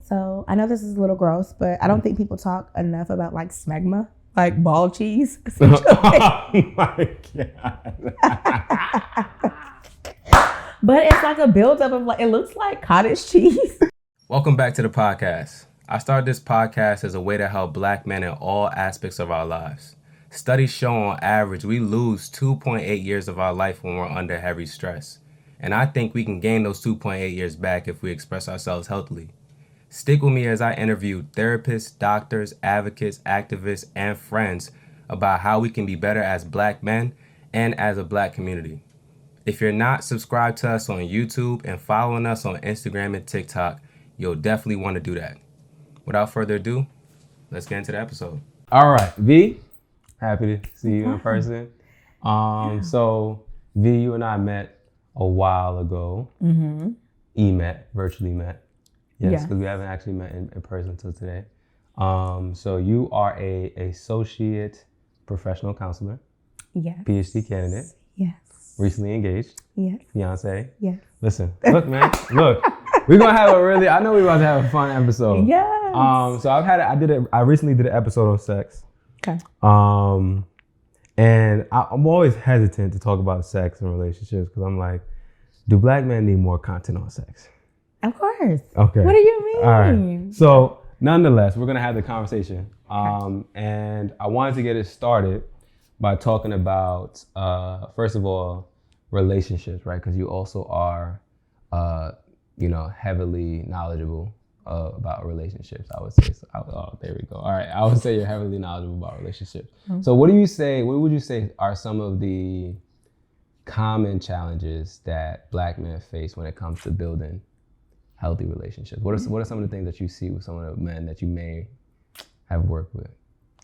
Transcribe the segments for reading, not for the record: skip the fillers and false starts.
So I know this is a little gross, but I don't think people talk enough about like smegma, like ball cheese. Oh my God. But it's like a buildup of like, it looks like cottage cheese. Welcome back to the podcast. I started this podcast as a way to help Black men in all aspects of our lives. Studies show on average we lose 2.8 years of our life when we're under heavy stress. And I think we can gain those 2.8 years back if we express ourselves healthily. Stick with me as I interview therapists, doctors, advocates, activists, and friends about how we can be better as Black men and as a Black community. If you're not subscribed to us on YouTube and following us on Instagram and TikTok, you'll definitely want to do that. Without further ado, let's get into the episode. All right, V, happy to see you in person. So V, you and I met a while ago. Virtually met. Yes, because we haven't actually met in person until today. So you are a associate professional counselor. Yes. PhD candidate. Yes. Recently engaged. Yes. Fiance. Yes. Listen, look, man, look. We're gonna have I know we're about to have a fun episode. Yes. So I recently did an episode on sex. Okay. And I'm always hesitant to talk about sex and relationships because I'm like, do Black men need more content on sex? Of course. Okay. What do you mean? All right. So nonetheless, we're gonna have the conversation. And I wanted to get it started by talking about, first of all, relationships, right? Because you also are, heavily knowledgeable about relationships, I would say. There we go. All right, I would say you're heavily knowledgeable about relationships. Mm-hmm. So what would you say are some of the common challenges that Black men face when it comes to building healthy relationships? What are some of the things that you see with some of the men that you may have worked with?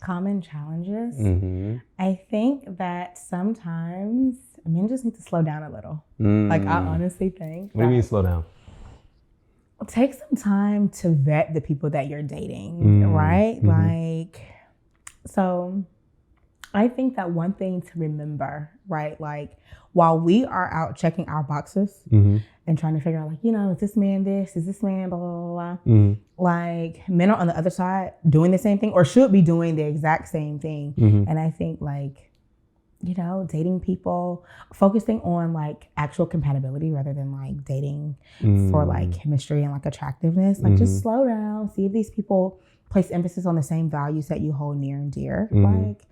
Common challenges? Mm-hmm. I think that sometimes men just need to slow down a little. Like, I honestly think. What do you mean slow down? Take some time to vet the people that you're dating, right? Mm-hmm. So I think that one thing to remember, right? Like, while we are out checking our boxes and trying to figure out, like, is this man this? Is this man blah, blah, blah, blah. Like, men are on the other side doing the same thing or should be doing the exact same thing. And I think, like, dating people, focusing on, like, actual compatibility rather than, like, dating for, like, chemistry and, like, attractiveness. Like, just slow down. See if these people place emphasis on the same values that you hold near and dear. Like,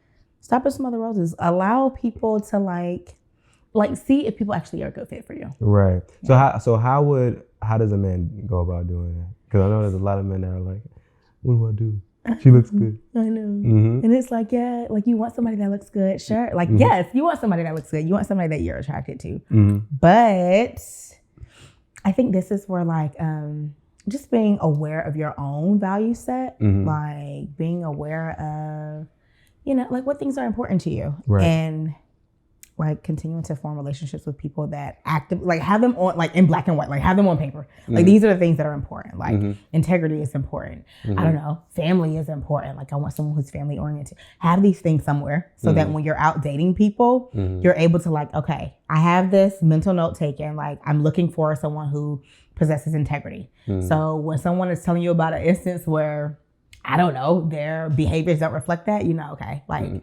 stop at some other roses. Allow people to, like see if people actually are a good fit for you. Right. Yeah. So how does a man go about doing that? Because I know there's a lot of men that are like, what do I do? She looks good. I know. And it's like, yeah, like, you want somebody that looks good. Sure. Like, yes, you want somebody that looks good. You want somebody that you're attracted to. But I think this is where, like, just being aware of your own value set, like being aware of, like, what things are important to you. Right. And, like, continuing to form relationships with people that like, have them on, like, in black and white, like, have them on paper. Like, these are the things that are important. Like, integrity is important. I don't know. Family is important. Like, I want someone who's family oriented. Have these things somewhere so that when you're out dating people, you're able to, like, okay, I have this mental note taken. Like, I'm looking for someone who possesses integrity. So when someone is telling you about an instance where, I don't know, their behaviors don't reflect that, okay, like,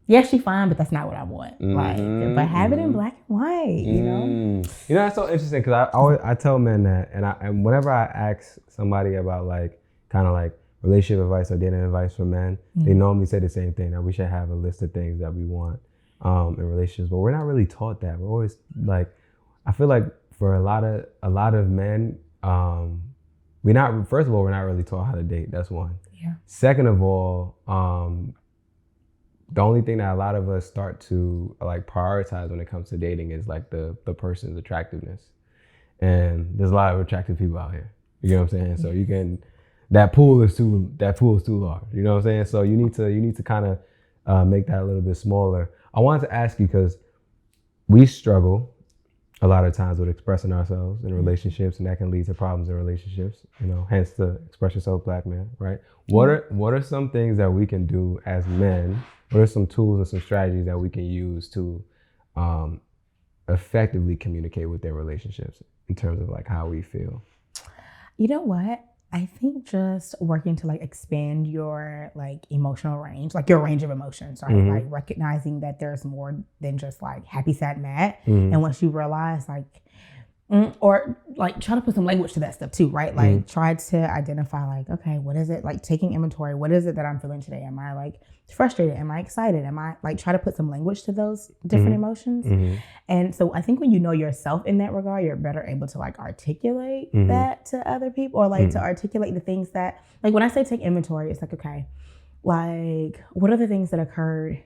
yeah, she's fine, but that's not what I want. Like, but have it in black and white, that's so interesting because I tell men that, and whenever I ask somebody about, like, kind of like relationship advice or dating advice for men, they normally say the same thing, that we should have a list of things that we want in relationships, but we're not really taught that. We're always like, I feel like for a lot of men, first of all, we're not really taught how to date. That's one. Yeah. Second of all, the only thing that a lot of us start to, like, prioritize when it comes to dating is, like, the person's attractiveness. And there's a lot of attractive people out here. You know what I'm saying? So that pool is too large. You know what I'm saying? So you need to kind of make that a little bit smaller. I wanted to ask you, because we struggle a lot of times with expressing ourselves in relationships, and that can lead to problems in relationships, hence the express yourself Black man, right? What are some things that we can do as men? What are some tools and some strategies that we can use to effectively communicate with their relationships in terms of, like, how we feel? You know what? I think just working to like expand your like emotional range, like your range of emotions, right? Like recognizing that there's more than just like happy, sad, mad. And once you realize like, or like try to put some language to that stuff too, right? Like try to identify like, okay, what is it? Like taking inventory. What is it that I'm feeling today? Am I like frustrated? Am I excited? Am I like try to put some language to those different emotions? And so I think when you know yourself in that regard, you're better able to like articulate that to other people, or like to articulate the things that, like when I say take inventory, it's like, okay, like what are the things that occurred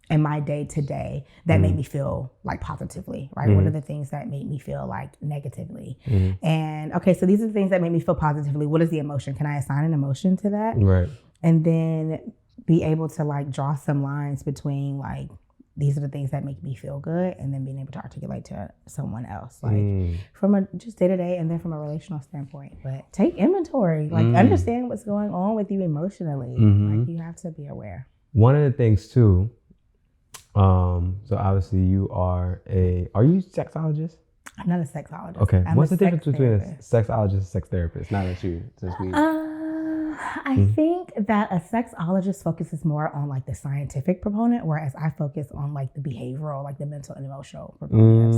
in my day to day that made me feel like positively, right? What are the things that made me feel like negatively? And okay, so these are the things that made me feel positively. What is the emotion? Can I assign an emotion to that? Right. And then be able to like draw some lines between like, these are the things that make me feel good, and then being able to articulate to someone else, like from a just day to day, and then from a relational standpoint. But take inventory, like understand what's going on with you emotionally. Like you have to be aware. One of the things too, so obviously you are you sexologist? I'm not a sexologist. Okay. What's the difference between a sexologist and a sex therapist? Now that you, since we... I think that a sexologist focuses more on like the scientific proponent, whereas I focus on like the behavioral, like the mental and emotional proponent of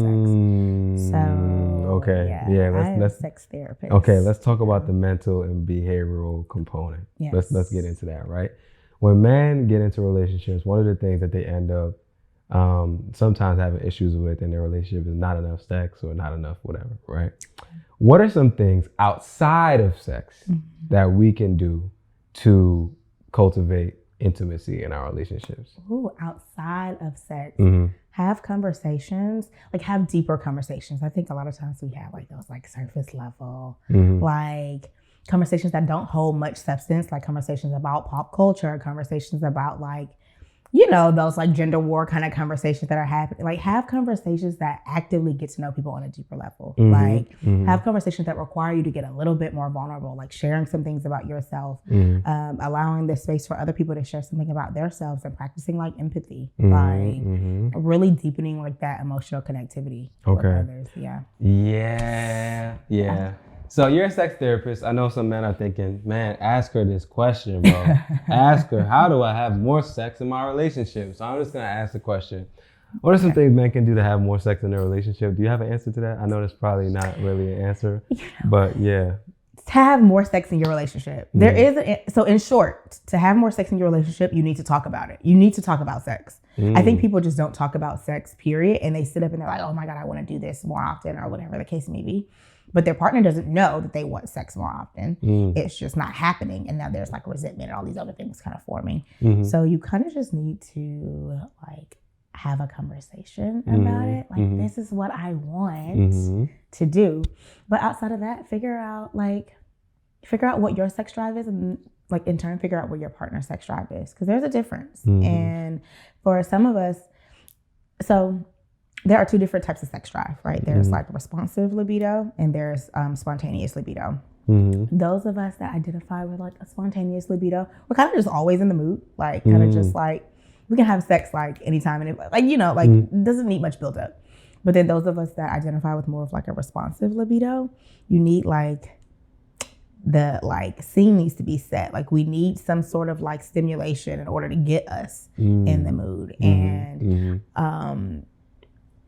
sex. So okay, let's sex therapist. Okay, let's talk about the mental and behavioral component. Yes. Let's get into that, right? When men get into relationships, one of the things that they end up sometimes having issues with in their relationship is not enough sex or not enough whatever, right? What are some things outside of sex that we can do to cultivate intimacy in our relationships? Ooh, outside of sex, have conversations, like have deeper conversations. I think a lot of times we have like those like surface level, like conversations that don't hold much substance, like conversations about pop culture, conversations about like, you know, those like gender war kind of conversations that are happening. Like have conversations that actively get to know people on a deeper level. Like have conversations that require you to get a little bit more vulnerable, like sharing some things about yourself, allowing the space for other people to share something about themselves, and practicing like empathy, like really deepening like that emotional connectivity with others. Yeah. So you're a sex therapist. I know some men are thinking, man, ask her this question, bro. Ask her, how do I have more sex in my relationship? So I'm just going to ask the question. What are some things men can do to have more sex in their relationship? Do you have an answer to that? I know that's probably not really an answer, but yeah. To have more sex in your relationship. There is, so in short, to have more sex in your relationship, you need to talk about it. You need to talk about sex. I think people just don't talk about sex, period. And they sit up and they're like, oh my God, I want to do this more often, or whatever the case may be. But their partner doesn't know that they want sex more often. It's just not happening. And now there's like resentment and all these other things kind of forming. So you kind of just need to like have a conversation about it. Like, this is what I want to do. But outside of that, figure out what your sex drive is, and like in turn, figure out what your partner's sex drive is. Because there's a difference. And for some of us, so there are two different types of sex drive, right? There's like responsive libido and there's spontaneous libido. Those of us that identify with like a spontaneous libido, we're kind of just always in the mood, like kind of just like, we can have sex like anytime, and like, you know, like doesn't need much build up. But then those of us that identify with more of like a responsive libido, you need like the like scene needs to be set. Like we need some sort of like stimulation in order to get us in the mood. And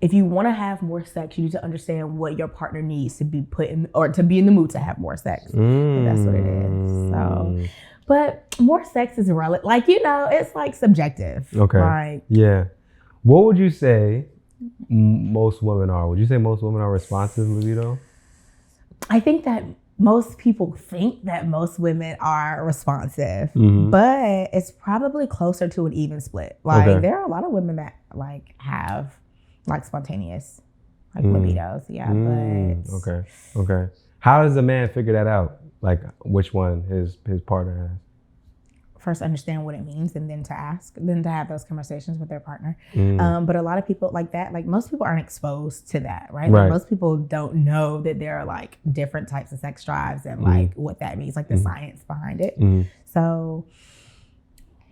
if you want to have more sex, you need to understand what your partner needs to be put in, or to be in the mood to have more sex. And that's what it is. So, but more sex is relative. Like, you know, it's like subjective. Okay. Like, yeah. What would you say most women are? Would you say most women are responsive libido? I think that most people think that most women are responsive, but it's probably closer to an even split. Like there are a lot of women that like have like spontaneous like libidos. But okay. How does a man figure that out? Like which one his partner has? First understand what it means, and then to ask, then to have those conversations with their partner. But a lot of people like that, like most people aren't exposed to that, right? Like most people don't know that there are like different types of sex drives and like what that means, like the science behind it. So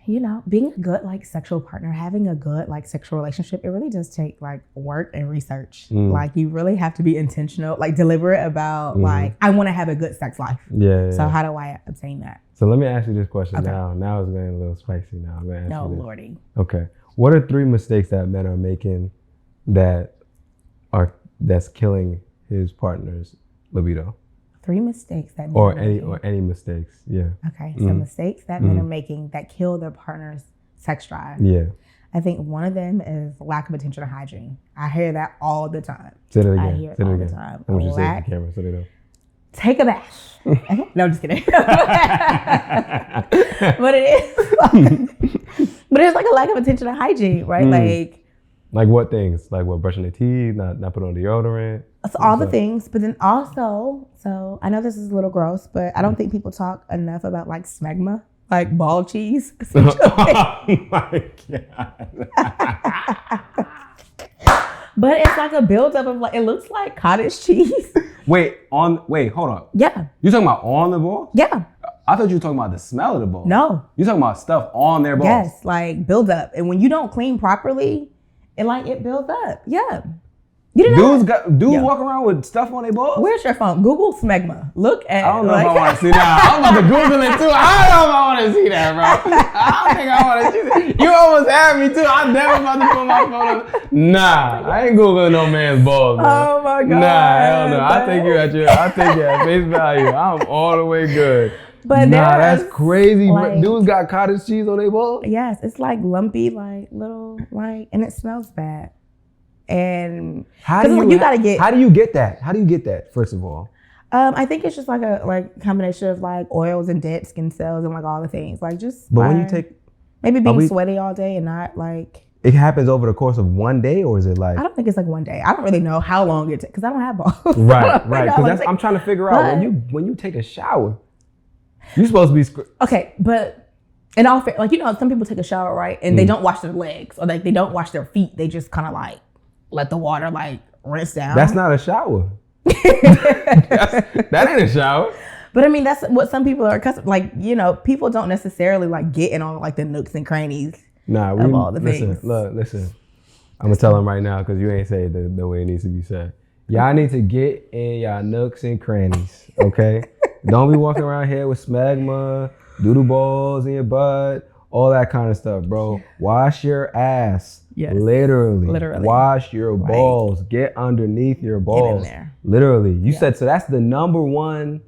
being a good like sexual partner, having a good like sexual relationship, it really does take like work and research. Like you really have to be intentional, like deliberate about like, I want to have a good sex life. Yeah. So how do I obtain that? So let me ask you this question now. Now it's getting a little spicy now. I'm gonna ask you this. Lordy. Okay. What are 3 mistakes that men are making that's killing his partner's libido? 3 mistakes that men or are any making. or any mistakes. Yeah. Okay. So mistakes that men are making that kill their partner's sex drive. Yeah. I think one of them is lack of attention to hygiene. I hear that all the time. Say that again. I hear it all the time. I want you to say it to the camera so they know. Take a bath. Okay? No, I'm just kidding. But it is. But it's like a lack of attention to hygiene, right? Like what things? Like what? Brushing their teeth, not putting on deodorant. So all the things, but then also, so I know this is a little gross, but I don't think people talk enough about like smegma, like ball cheese. Oh my God. But it's like a buildup of like, it looks like cottage cheese. Wait, hold on. Yeah. You talking about on the ball? Yeah. I thought you were talking about the smell of the ball. No. You talking about stuff on their balls? Yes, like buildup. And when you don't clean properly, it builds up. Yeah. You didn't know Dudes walk around with stuff on their balls? Where's your phone? Google smegma. Look at. I don't know if I want to see that. I'm about to Google it too. I don't know if I want to see that, bro. I don't think I want to see that. You almost had me too. I'm never about to put my phone up. Nah, I ain't Googling no man's balls, man. Oh my God. Nah, hell no. I take you at face value. I'm all the way good. But that's crazy. Like, Dudes got cottage cheese on their balls? Yes, it's like lumpy, like little, like, and it smells bad. And how do you get that? How do you get that, first of all? I think it's just like a combination of like oils and dead skin cells and like all the things. Like just when you take maybe being sweaty all day and not like it happens over the course of one day, or is it like I don't think it's like one day. I don't really know how long it takes because I don't have balls. Right. Because I'm trying to figure out when you take a shower, you're supposed to be okay, but in all fair, like some people take a shower, right, and they don't wash their legs or like they don't wash their feet. They just kind of like let the water like rinse down. That's not a shower. That ain't a shower. But I mean, that's what some people are accustomed. Like people don't necessarily like get in all like the nooks and crannies. Nah, of all the things. Listen. I'm gonna tell them right now because you ain't say it the way it needs to be said. Y'all need to get in y'all nooks and crannies, okay? Don't be walking around here with smegma, doodle balls in your butt, all that kind of stuff, bro. Wash your ass. Yes. Literally. Wash your balls. Get underneath your balls. Get in there. Literally. You said, so that's the number one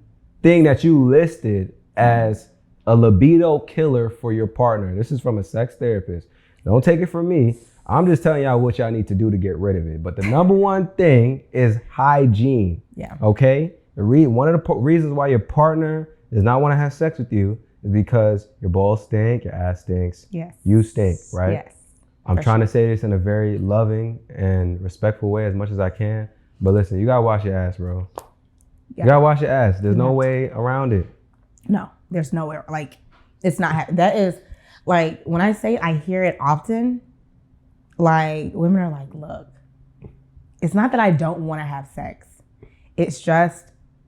thing that you listed as a libido killer for your partner. This is from a sex therapist. Don't take it from me. I'm just telling y'all what y'all need to do to get rid of it. But the number one thing is hygiene. Yeah. Okay? One of the reasons why your partner does not want to have sex with you is because your balls stink, your ass stinks. Yes. You stink, right? Yes. I'm trying to say this in a very loving and respectful way as much as I can. But listen, you gotta wash your ass, bro. Yeah. You gotta wash your ass. There's no way around it. No, there's nowhere. Like, it's not. That is, like, when I say it, I hear it often. Like, women are like, look, it's not that I don't want to have sex. It's just,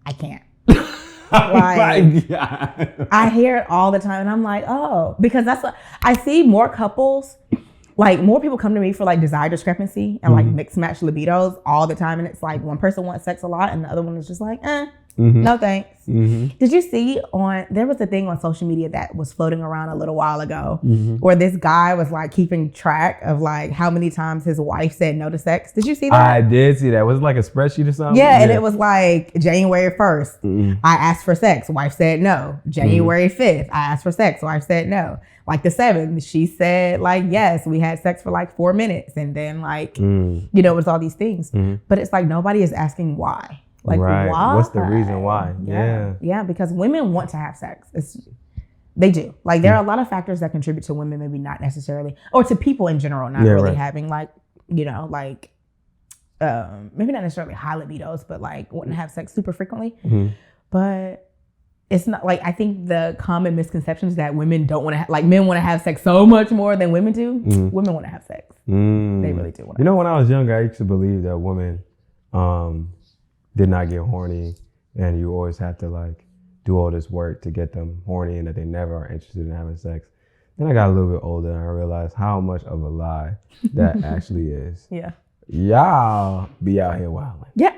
I can't. Like, I hear it all the time. And I'm like, oh, because that's what I see more couples. Like more people come to me for like desire discrepancy and like mixed match libidos all the time. And it's like one person wants sex a lot and the other one is just like, no thanks. Did you see there was a thing on social media that was floating around a little while ago where this guy was like keeping track of like how many times his wife said no to sex. Did you see that? I did see that. Was it like a spreadsheet or something? Yeah. And it was like January 1st, I asked for sex. Wife said no. January 5th, I asked for sex. Wife said no. Like the 7th, she said like, yes, we had sex for like 4 minutes. And then like, it was all these things. But it's like, nobody is asking why. Like, why? What's the reason why? Yeah, because women want to have sex. They do. Like, there are a lot of factors that contribute to women maybe not necessarily, or to people in general, not really having like, maybe not necessarily high libidos, but like wanting to have sex super frequently. But it's not like, I think the common misconception is that women don't want to like men want to have sex so much more than women do. Women want to have sex. They really do want to. When I was younger, I used to believe that women did not get horny and you always have to like do all this work to get them horny and that they never are interested in having sex. Then I got a little bit older and I realized how much of a lie that actually is. Yeah. Y'all be out here wilding. Yeah.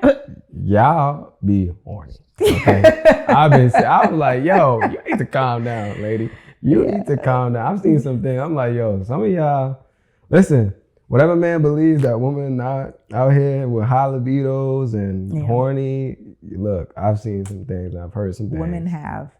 Y'all be horny. Okay. I was like, yo, you need to calm down, lady. You need to calm down. I've seen some things. I'm like, yo, some of y'all, listen, whatever man believes that women not out here with high libidos and horny, look, I've seen some things. I've heard some things. Women have,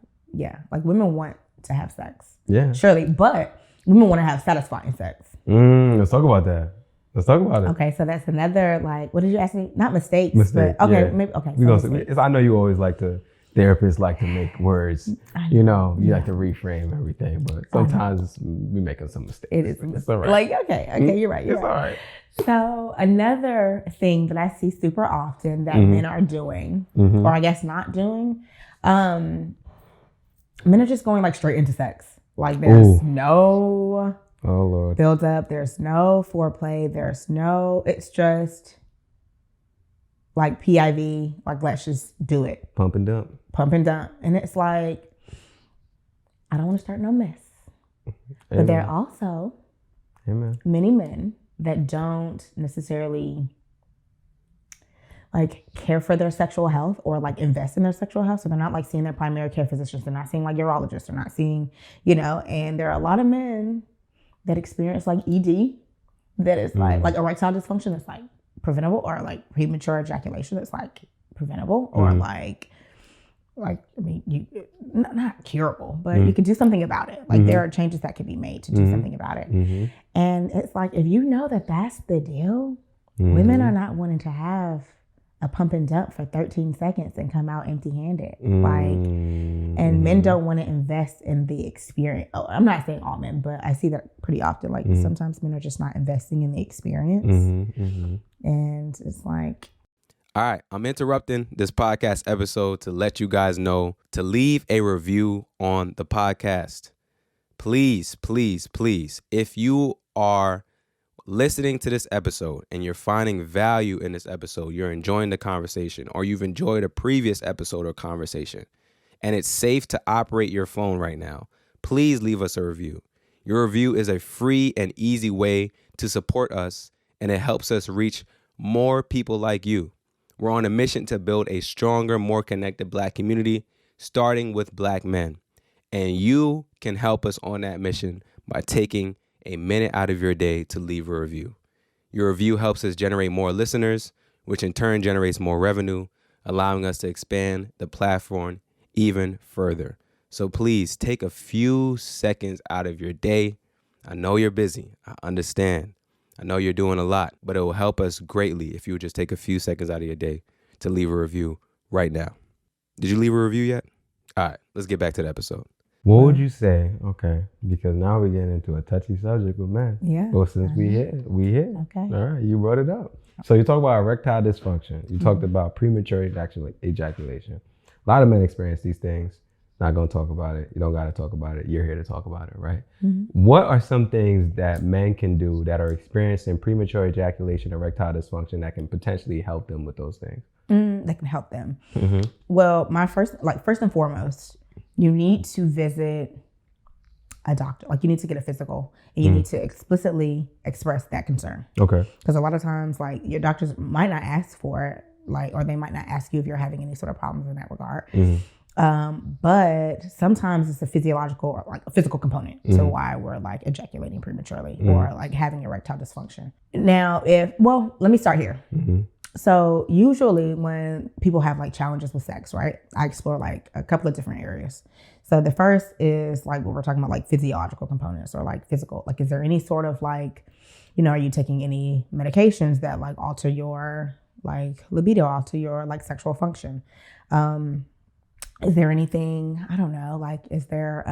like women want to have sex. Yeah. Surely, but women want to have satisfying sex. Let's talk about that. Let's talk about it. Okay, so that's another, like, what did you ask me? Not mistakes. But, okay, maybe, okay. So I know you always like to, therapists like to make words, you like to reframe everything, but sometimes we making some mistakes. It is. It's all right. Like, okay, you're right. It's all right. So another thing that I see super often that men are doing, or I guess not doing, men are just going like straight into sex. Like there's no build up, there's no foreplay, it's just like PIV, like let's just do it. Pump and dump. And it's like, I don't want to start no mess. Amen. But there are also many men that don't necessarily like care for their sexual health or like invest in their sexual health. So they're not like seeing their primary care physicians. They're not seeing like urologists. They're not seeing, and there are a lot of men that experience like ED that is like erectile dysfunction that's like preventable, or like premature ejaculation that's like preventable, or like I mean, you not curable, but you can do something about it. Like there are changes that can be made to do something about it. And it's like, if you know that that's the deal, women are not wanting to have a pump and dump for 13 seconds and come out empty-handed. And men don't want to invest in the experience. Oh, I'm not saying all men, but I see that pretty often. Like sometimes men are just not investing in the experience. And it's like, all right, I'm interrupting this podcast episode to let you guys know to leave a review on the podcast. Please, please, please, if you are listening to this episode and you're finding value in this episode, you're enjoying the conversation, or you've enjoyed a previous episode or conversation, and it's safe to operate your phone right now, please leave us a review. Your review is a free and easy way to support us, and it helps us reach more people like you. We're on a mission to build a stronger, more connected Black community, starting with Black men. And you can help us on that mission by taking a minute out of your day to leave a review. Your review helps us generate more listeners, which in turn generates more revenue, allowing us to expand the platform even further. So please take a few seconds out of your day. I know you're busy. I understand. I know you're doing a lot, but it will help us greatly if you would just take a few seconds out of your day to leave a review right now. Did you leave a review yet? All right, let's get back to the episode. What would you say? Okay, because now we're getting into a touchy subject with men. Yeah. Well, since we here. Okay. All right, you brought it up. So you talk about erectile dysfunction. You talked about premature ejaculation. A lot of men experience these things. Not going to talk about it. You don't got to talk about it. You're here to talk about it, right? What are some things that men can do that are experiencing premature ejaculation, erectile dysfunction, that can potentially help them with those things? That can help them. Well, first and foremost, you need to visit a doctor. Like you need to get a physical, and you need to explicitly express that concern. Okay. Because a lot of times, like your doctors might not ask for it, like, or they might not ask you if you're having any sort of problems in that regard. But sometimes it's a physiological or like a physical component to why we're like ejaculating prematurely or like having erectile dysfunction. Now, let me start here. So usually when people have like challenges with sex, right, I explore like a couple of different areas. So the first is like what we're talking about, like physiological components or like physical, like is there any sort of like, are you taking any medications that like alter your like libido, alter your like sexual function? Is there anything, I don't know, like, is there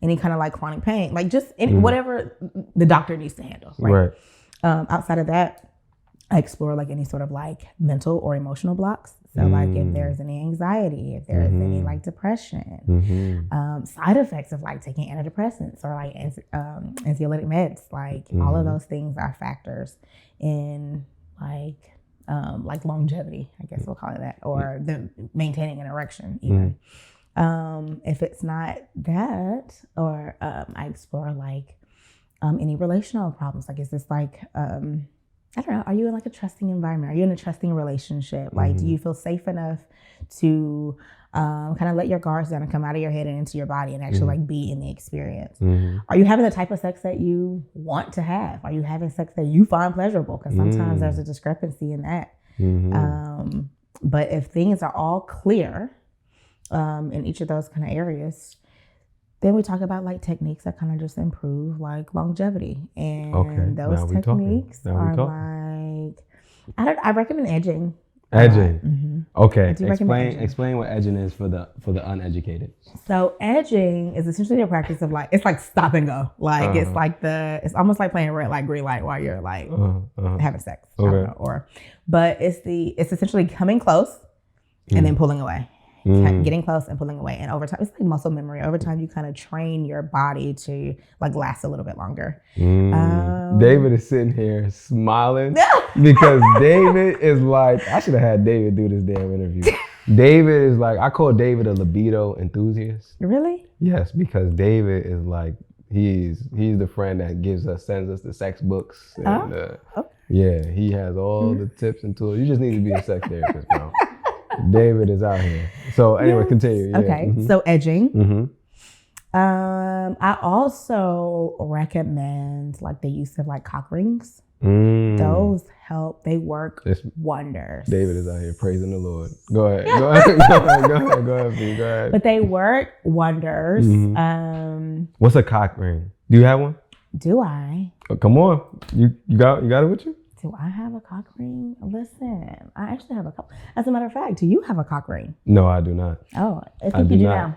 any kind of like chronic pain? Like just whatever the doctor needs to handle, right? Outside of that, I explore like any sort of like mental or emotional blocks. So like if there's any anxiety, if there's any like depression, side effects of like taking antidepressants or like anxiolytic meds, like all of those things are factors in like longevity, I guess we'll call it that, or the maintaining an erection even. If it's not that, or I explore like any relational problems. Like, is this like, I don't know, are you in like a trusting environment? Are you in a trusting relationship? Like, do you feel safe enough to kind of let your guards down and come out of your head and into your body and actually like be in the experience? Are you having the type of sex that you want to have? Are you having sex that you find pleasurable? Because sometimes there's a discrepancy in that. But if things are all clear in each of those kind of areas, then we talk about like techniques that kind of just improve like longevity. And those techniques are like, I recommend edging. Edging. Okay. Explain what edging is for the uneducated. So edging is essentially the practice of like, it's like stop and go. Like it's almost like playing red light, green light while you're like having sex. I don't know, but it's essentially coming close and then pulling away. Getting close and pulling away. And over time, it's like muscle memory. Over time, you kind of train your body to like last a little bit longer. David is sitting here smiling because David is like, I should have had David do this damn interview. David is like, I call David a libido enthusiast. Really? Yes, because David is like, he's the friend that sends us the sex books. And, yeah, he has all the tips and tools. You just need to be a sex therapist, bro. David is out here. So anyway, continue. Yeah. Okay, so edging. I also recommend like the use of like cock rings. Those help. They work wonders. David is out here praising the Lord. Go ahead. Go ahead, Pete. Go ahead. But they work wonders. What's a cock ring? Do you have one? Do I? Oh, come on. You got it with you? Do I have a cock ring? Listen, I actually have a couple. As a matter of fact, do you have a cock ring? No, I do not. Oh, I think you do now.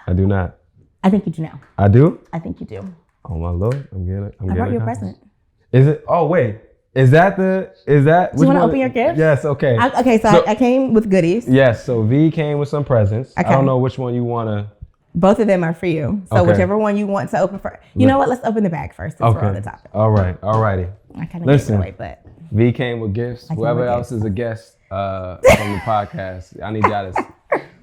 I do not. I think you do now. I do? I think you do. Oh my Lord, I'm getting it. I brought you a present. Is it? Oh wait, is that? Do you want to open your gift? Yes. Okay. So I came with goodies. Yes. So V came with some presents. Okay. I don't know which one you want to. Both of them are for you. So whichever one you want to open first. You know what? Let's open the bag first since we're on the topic. All right. Alrighty. I kind of gave it away, but. V came with gifts. Whoever else is a guest from the podcast, I need y'all to.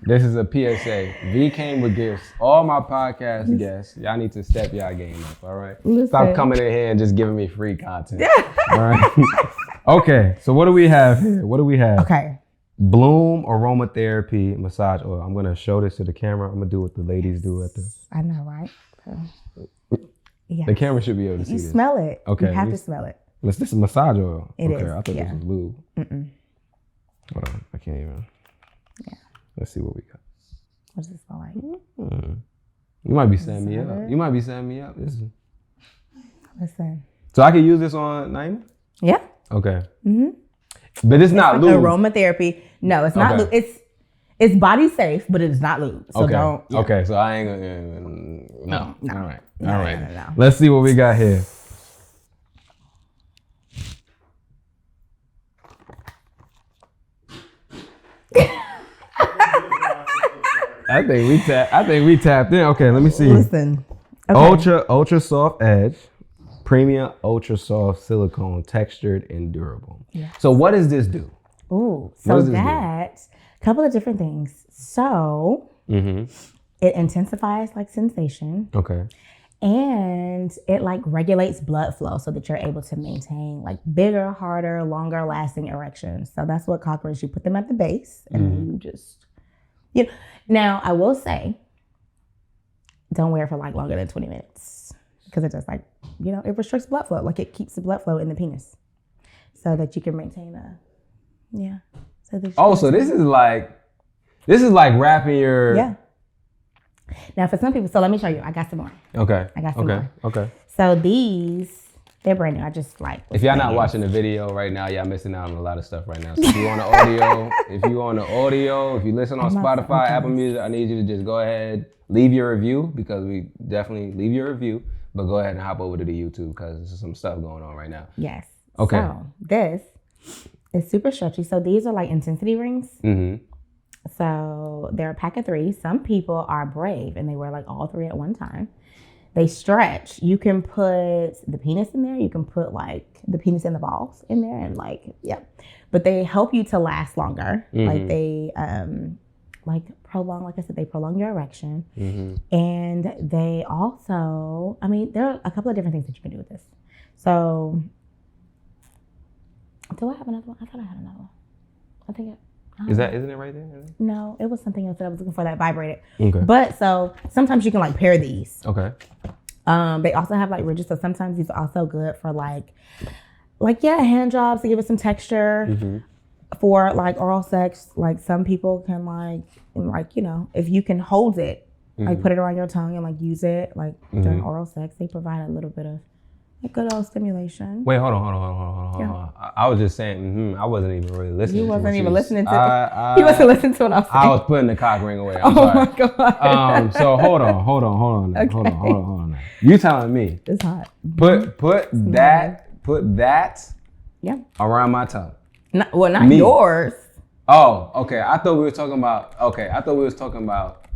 This is a PSA. V came with gifts. All my podcast guests, y'all need to step y'all game up. All right. Stop coming in here and just giving me free content. All right. Okay. So what do we have here? Okay. Bloom aromatherapy massage oil. I'm gonna show this to the camera. I'm gonna do what the ladies do at the. I know, right? Yeah. The camera should be able to see this. You smell it. Okay. You have to smell it. This is massage oil. It is. I thought this was lube. Hold on, I can't even. Yeah. Let's see what we got. What does it smell like? You might be setting me up. You might be setting me up. Listen. So I can use this on Naima? Yeah. Okay. But it's not lube. Aromatherapy. No, it's not lube. It's body safe, but it's not lube. So don't. Yeah. Okay, so I ain't gonna. No. All right. No. Let's see what we got here. I think we tapped in. Okay, let me see. Listen. Okay. Ultra soft edge, premium ultra soft silicone, textured and durable. Yeah. So what does this do? Ooh, so that a couple of different things. So it intensifies like sensation. Okay. And it like regulates blood flow so that you're able to maintain like bigger, harder, longer lasting erections. So that's what cock rings. You put them at the base and then you just, Now I will say, don't wear it for like longer than 20 minutes because it just like, it restricts blood flow. Like it keeps the blood flow in the penis so that you can maintain So this is like wrapping your. Yeah. Now for some people, so let me show you. I got some more. Okay. I got some more. Okay. So these, they're brand new. I just like. If y'all not watching the video right now, y'all missing out on a lot of stuff right now. So if you on the audio, if you listen on Spotify, Apple Music, I need you to just go ahead, leave your review because we definitely leave your review, but go ahead and hop over to the YouTube because there's some stuff going on right now. Yes. Okay. So this is super stretchy. So these are like intensity rings. So they're a pack of 3. Some people are brave and they wear like all 3 at one time. They stretch. You can put the penis in there. You can put like the penis and the balls in there and like, But they help you to last longer. Like they like prolong, like I said, they prolong your erection. And they also, I mean, there are a couple of different things that you can do with this. So, do I have another one? I thought I had another one. I think Isn't it right there? No, it was something else that I was looking for that vibrated. Okay. But so sometimes you can like pair these. Okay. They also have like ridges, so sometimes these are also good for like hand jobs to give it some texture. For like oral sex. Like some people can like you know, if you can hold it, like put it around your tongue and like use it like during oral sex, they provide a little bit of a good old stimulation. Wait, hold on. I was just saying, I wasn't even really listening. You wasn't even listening to he wasn't listening to what I was saying. I was putting the cock ring away. I'm sorry. My God. So hold on. Okay. Hold on. You telling me it's hot. Put that around my tongue. Not yours. Oh, okay. I thought we was talking about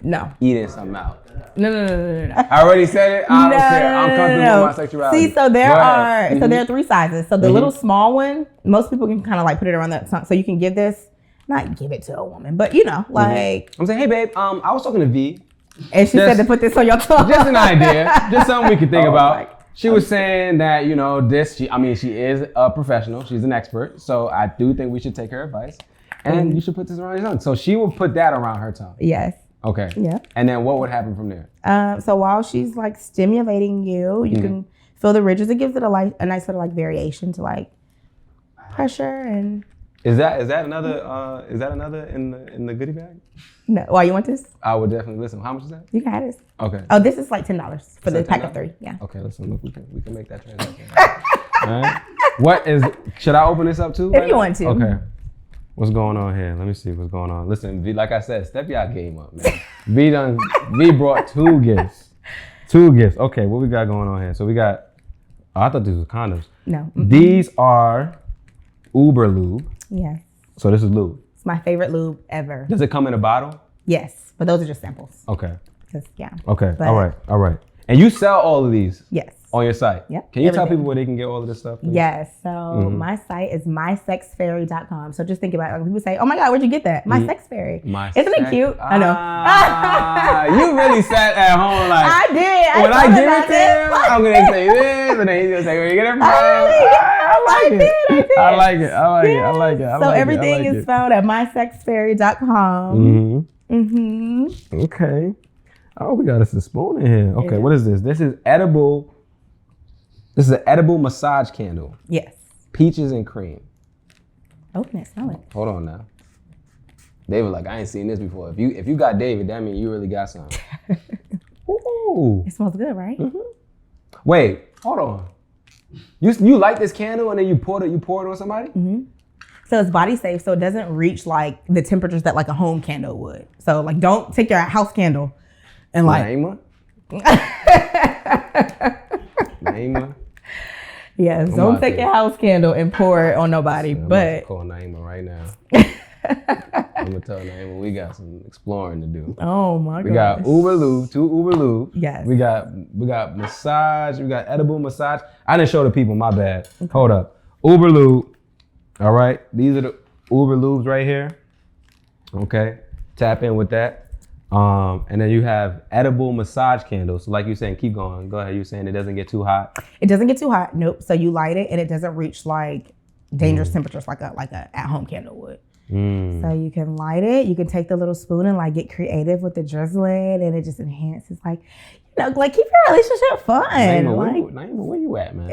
No. eating something out. No. I already said it. I don't care. I'm comfortable with my sexuality. See, so there are 3 sizes. So the little small one, most people can kind of like put it around that tongue. So you can give this, not give it to a woman, but you know, like. I'm saying, hey babe, I was talking to V. And she said to put this on your tongue. Just an idea. Just something we could think about. She was saying that, you know, she is a professional. She's an expert. So I do think we should take her advice. And you should put this around your tongue. So she will put that around her tongue. Yes. Okay. Yeah. And then what would happen from there? So while she's like stimulating you, you can feel the ridges. It gives it a nice little like variation to like pressure and. Is that another in the goodie bag? No. Why you want this? I would definitely listen. How much is that? You can have this. Okay. Oh, this is like $10 for the pack of 3. Yeah. Okay, listen, look, we can make that transaction. All right. Should I open this up too? If you want to. Okay. What's going on here? Let me see what's going on. Listen, V, like I said, step your game up, man. V brought 2 gifts. 2 gifts. Okay, what we got going on here? So we got, I thought these were condoms. No. These are Uber lube. Yes. So this is lube. It's my favorite lube ever. Does it come in a bottle? Yes, but those are just samples. Okay. Yeah. Okay. All right. And you sell all of these? Yes. On your site? Yep. Can you tell people where they can get all of this stuff? Please? Yes. So my site is mysexfairy.com. So just think about it. Like people say, oh my God, where'd you get that? My Sex Fairy. Isn't it cute? I know. You really sat at home like. I did. When I give it to him, I'm going to say this, and then he's going to say, where you get it from? I like it. So everything is found at mysexfairy.com. Okay. Oh, we got us a spoon in here. Okay, what is this? This is edible. This is an edible massage candle. Yes. Peaches and cream. Open it, smell it. Hold on now. David, like, I ain't seen this before. If you got David, that means you really got something. Ooh. It smells good, right? Wait, hold on. You light this candle and then you pour it on somebody? So it's body safe, so it doesn't reach like the temperatures that like a home candle would. So like, don't take your house candle and like. Naima. Yes, don't take your house candle and pour it on nobody. I'm but call Naima right now. I'm gonna tell Naima we got some exploring to do. Oh my god. We got Uber Lube, 2 Uber Lube. Yes. We got massage. We got edible massage. I didn't show the people. My bad. Okay. Hold up. Uber Lube. All right. These are the Uber Lubes right here. Okay. Tap in with that. And then you have edible massage candles. So like you're saying, keep going. Go ahead. You're saying it doesn't get too hot. It doesn't get too hot. Nope. So you light it and it doesn't reach like dangerous temperatures like a at-home candle would. So you can light it. You can take the little spoon and like get creative with the drizzling, and it just enhances like, you know, like keep your relationship fun. Naima, where you at, man?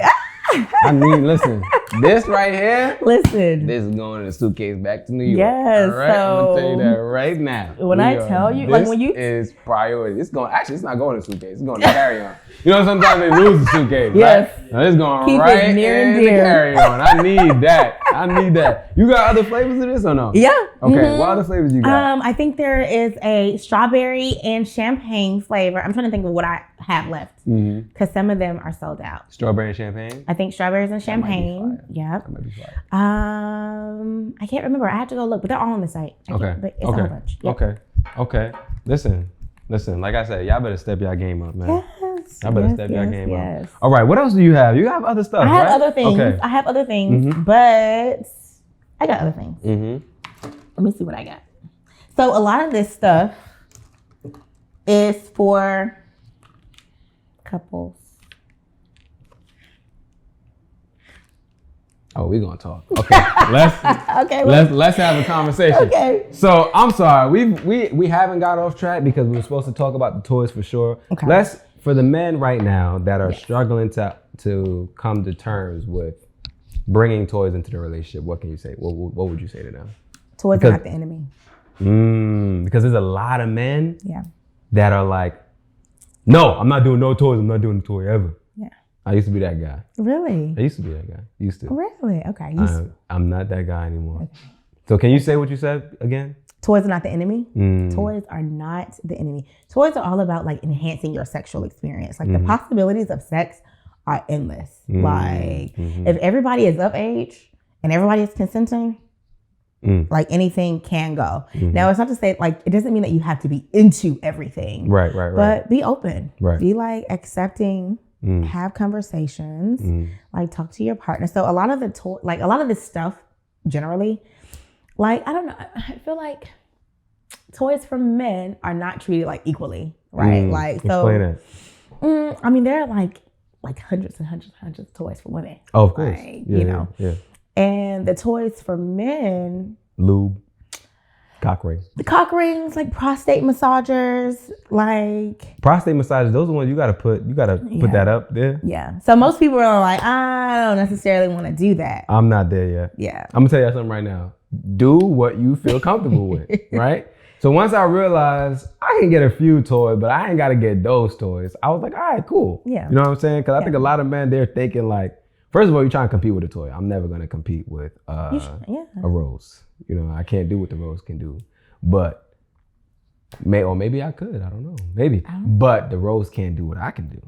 I mean, listen, this right here. Listen. This is going in the suitcase back to New York. Yes. All right, I'm gonna tell you that right now. When I tell you, like when you. This is priority. It's not going in the suitcase. It's going to carry on. You know, sometimes they lose the suitcase. Yes. Right? Now, it's going keep right it near and in dear. the carry on. I need that. You got other flavors of this or no? Yeah. Okay. What other flavors you got? I think there is a strawberry and champagne flavor. I'm trying to think of what I have left because some of them are sold out. Strawberry and champagne. I think strawberries and champagne. Yep. That might be fire. I can't remember. I have to go look, but they're all on the site. But it's a whole bunch. Yep. Okay. Listen. Like I said, y'all better step y'all game up, man. Yes. Y'all better step y'all game up. All right. What else do you have? You have other stuff. I have right? other things. Okay. I have other things, but I got other things. Let me see what I got. So a lot of this stuff is for couples. Oh, we're gonna talk. Okay, let's have a conversation. Okay. So I'm sorry, we haven't got off track because we were supposed to talk about the toys for sure. Okay. For the men right now that are struggling to come to terms with bringing toys into the relationship, what can you say? What would you say to them? Toys are not the enemy. Because there's a lot of men Yeah. that are like, no, I'm not doing no toys. I'm not doing a toy ever. Yeah. I used to be that guy. Really? I used to be that guy. Really? Okay. I'm not that guy anymore. Okay. So can you say what you said again? Toys are not the enemy. Toys are not the enemy. Toys are all about like enhancing your sexual experience. Like the possibilities of sex are endless. Like if everybody is of age and everybody is consenting, like anything can go. Now it's not to say like, it doesn't mean that you have to be into everything. Right. But be open. Right. Be like accepting, have conversations, like talk to your partner. So a lot of a lot of this stuff generally, like, I don't know, I feel like toys for men are not treated like equally, right? Like, so explain it. I mean, there are like hundreds and hundreds of toys for women. Oh, of course. Like, Yeah, you know. Yeah. And the toys for men, lube, cock rings. The cock rings, like prostate massagers, like prostate massagers, those are the ones you gotta put that up there. Yeah. So most people are like, I don't necessarily want to do that. I'm not there yet. Yeah. I'm gonna tell you something right now. Do what you feel comfortable with, right? So once I realized I can get a few toys, but I ain't gotta get those toys, I was like, all right, cool. Yeah. You know what I'm saying? Because I think a lot of men, they're thinking like, first of all, you're trying to compete with a toy. I'm never gonna compete with a rose. You know, I can't do what the rose can do. But maybe I could. I don't know. Maybe. But the rose can't do what I can do.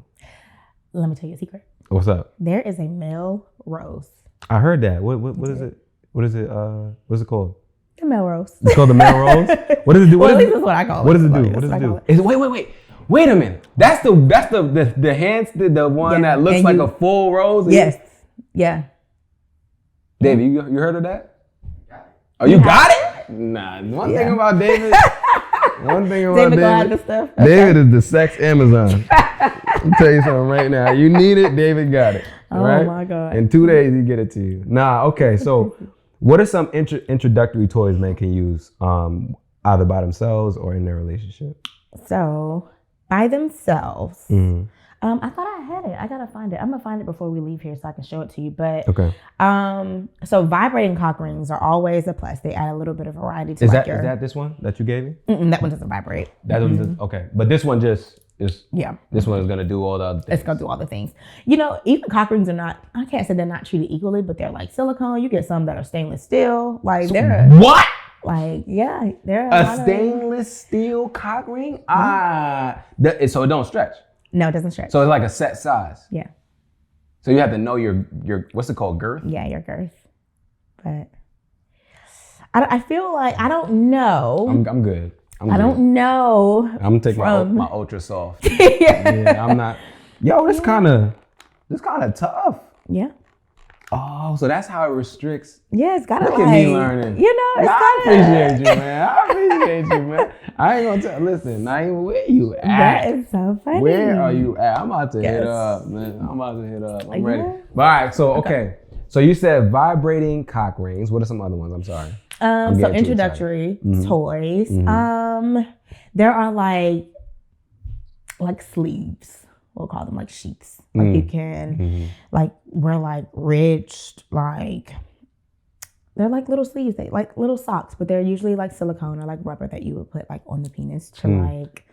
Let me tell you a secret. What's up? There is a male rose. I heard that. What is it? What is it? What's it called? The male rose. It's called the male rose? What does it do? Well, at least that's what I call it. What does it do? What does it do? Wait a minute. That's the hands, the one that looks like a full rose? Yes. Yeah. David, you heard of that? Oh, you got it? Nah. One thing about David. David stuff. Okay. David is the sex Amazon. I'll tell you something right now. You need it, David got it. Right? Oh my God. In 2 days, he get it to you. Okay. So what are some introductory toys men can use either by themselves or in their relationship? So by themselves, I thought I had it. I gotta find it. I'm gonna find it before we leave here so I can show it to you. But okay. So vibrating cock rings are always a plus. They add a little bit of variety to is that this one that you gave me? That one doesn't vibrate. That one does, okay. But this one just is. Yeah. This one is gonna do all the other things. It's gonna do all the things. You know, even cock rings are not. I can't say they're not treated equally, but they're like silicone. You get some that are stainless steel. Like they're what? Like yeah, they're a stainless steel cock ring. So it don't stretch. No, it doesn't stretch. So it's like a set size. Yeah. So you have to know your what's it called, girth? Yeah, your girth. But I feel like I don't know. I'm good. I don't know. I'm gonna take my ultra soft. Yeah, I'm not. Yo, this kind of tough. Yeah. Oh, so that's how it restricts. Yeah, it's gotta Look at me learning. You know, it's I appreciate you, man. I ain't gonna tell. Listen, where you at? That is so funny. Where are you at? I'm about to hit up, man. I'm ready. All right. So okay. So you said vibrating cock rings. What are some other ones? I'm sorry. So introductory toys. There are like sleeves. We'll call them like sheets. Like you can like wear like ridged, like they're like little sleeves, they like little socks, but they're usually like silicone or like rubber that you would put like on the penis to like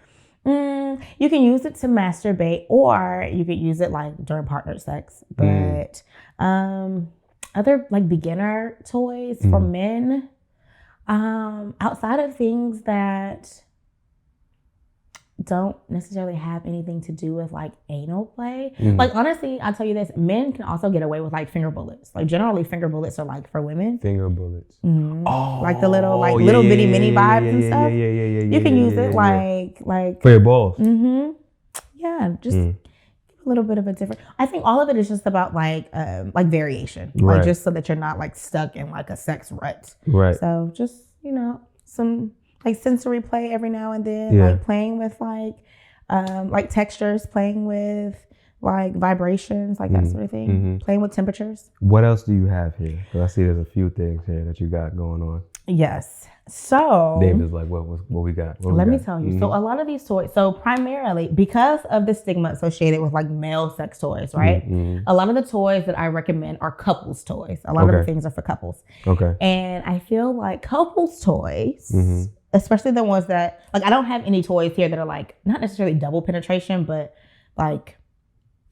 you can use it to masturbate or you could use it like during partner sex. But other like beginner toys for men, outside of things that don't necessarily have anything to do with like anal play. Like honestly, I'll tell you this, men can also get away with like finger bullets. Like generally finger bullets are like for women. Finger bullets. Oh, like the little bitty mini vibes and stuff. Yeah. You can use it like for your balls. Yeah, just a little bit of a different. I think all of it is just about like variation. Right. Like just so that you're not like stuck in like a sex rut. Right. So just, you know, some like sensory play every now and then, like playing with like textures, playing with like vibrations, like that sort of thing, playing with temperatures. What else do you have here? Because I see there's a few things here that you got going on. Yes. So David's like, what we got? Let me tell you. So a lot of these toys, so primarily because of the stigma associated with like male sex toys, right? A lot of the toys that I recommend are couples toys. A lot of the things are for couples. Okay. And I feel like couples toys, especially the ones that, like, I don't have any toys here that are like, not necessarily double penetration, but like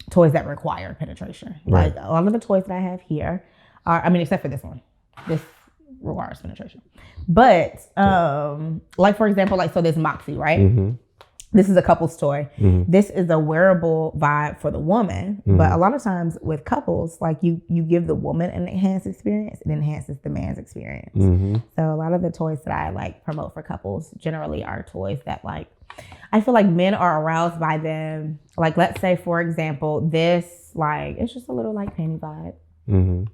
toys that require penetration. Right. Like a lot of the toys that I have here are, I mean, except for this one. This requires penetration. But like, for example, like, so this Moxie, right? This is a couple's toy. This is a wearable vibe for the woman. But a lot of times with couples, like you give the woman an enhanced experience, it enhances the man's experience. So a lot of the toys that I like promote for couples generally are toys that like, I feel like men are aroused by them. Like, let's say, for example, this, like, it's just a little like panty vibe.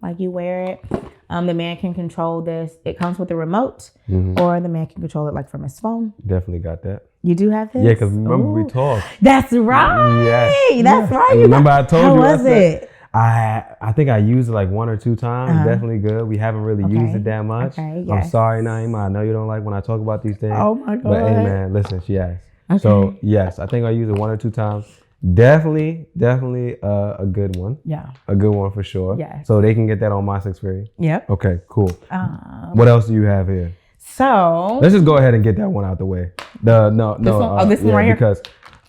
Like you wear it. The man can control this. It comes with a remote, or the man can control it like from his phone. Definitely got that. You do have this? Yeah, because remember we talked. That's right. Yes. That's right. Remember I told you. How was it? I think I used it like 1 or 2 times. Definitely good. We haven't really used it that much. I'm sorry, Naima. I know you don't like when I talk about these things. Oh my God. But hey, man, listen, she asked. So yes, I think I used it 1 or 2 times. Definitely a good one. Yeah. A good one for sure. Yeah. So they can get that on my experience. Yep. Okay, cool. What else do you have here? So let's just go ahead and get that one out the way. This one right here? Because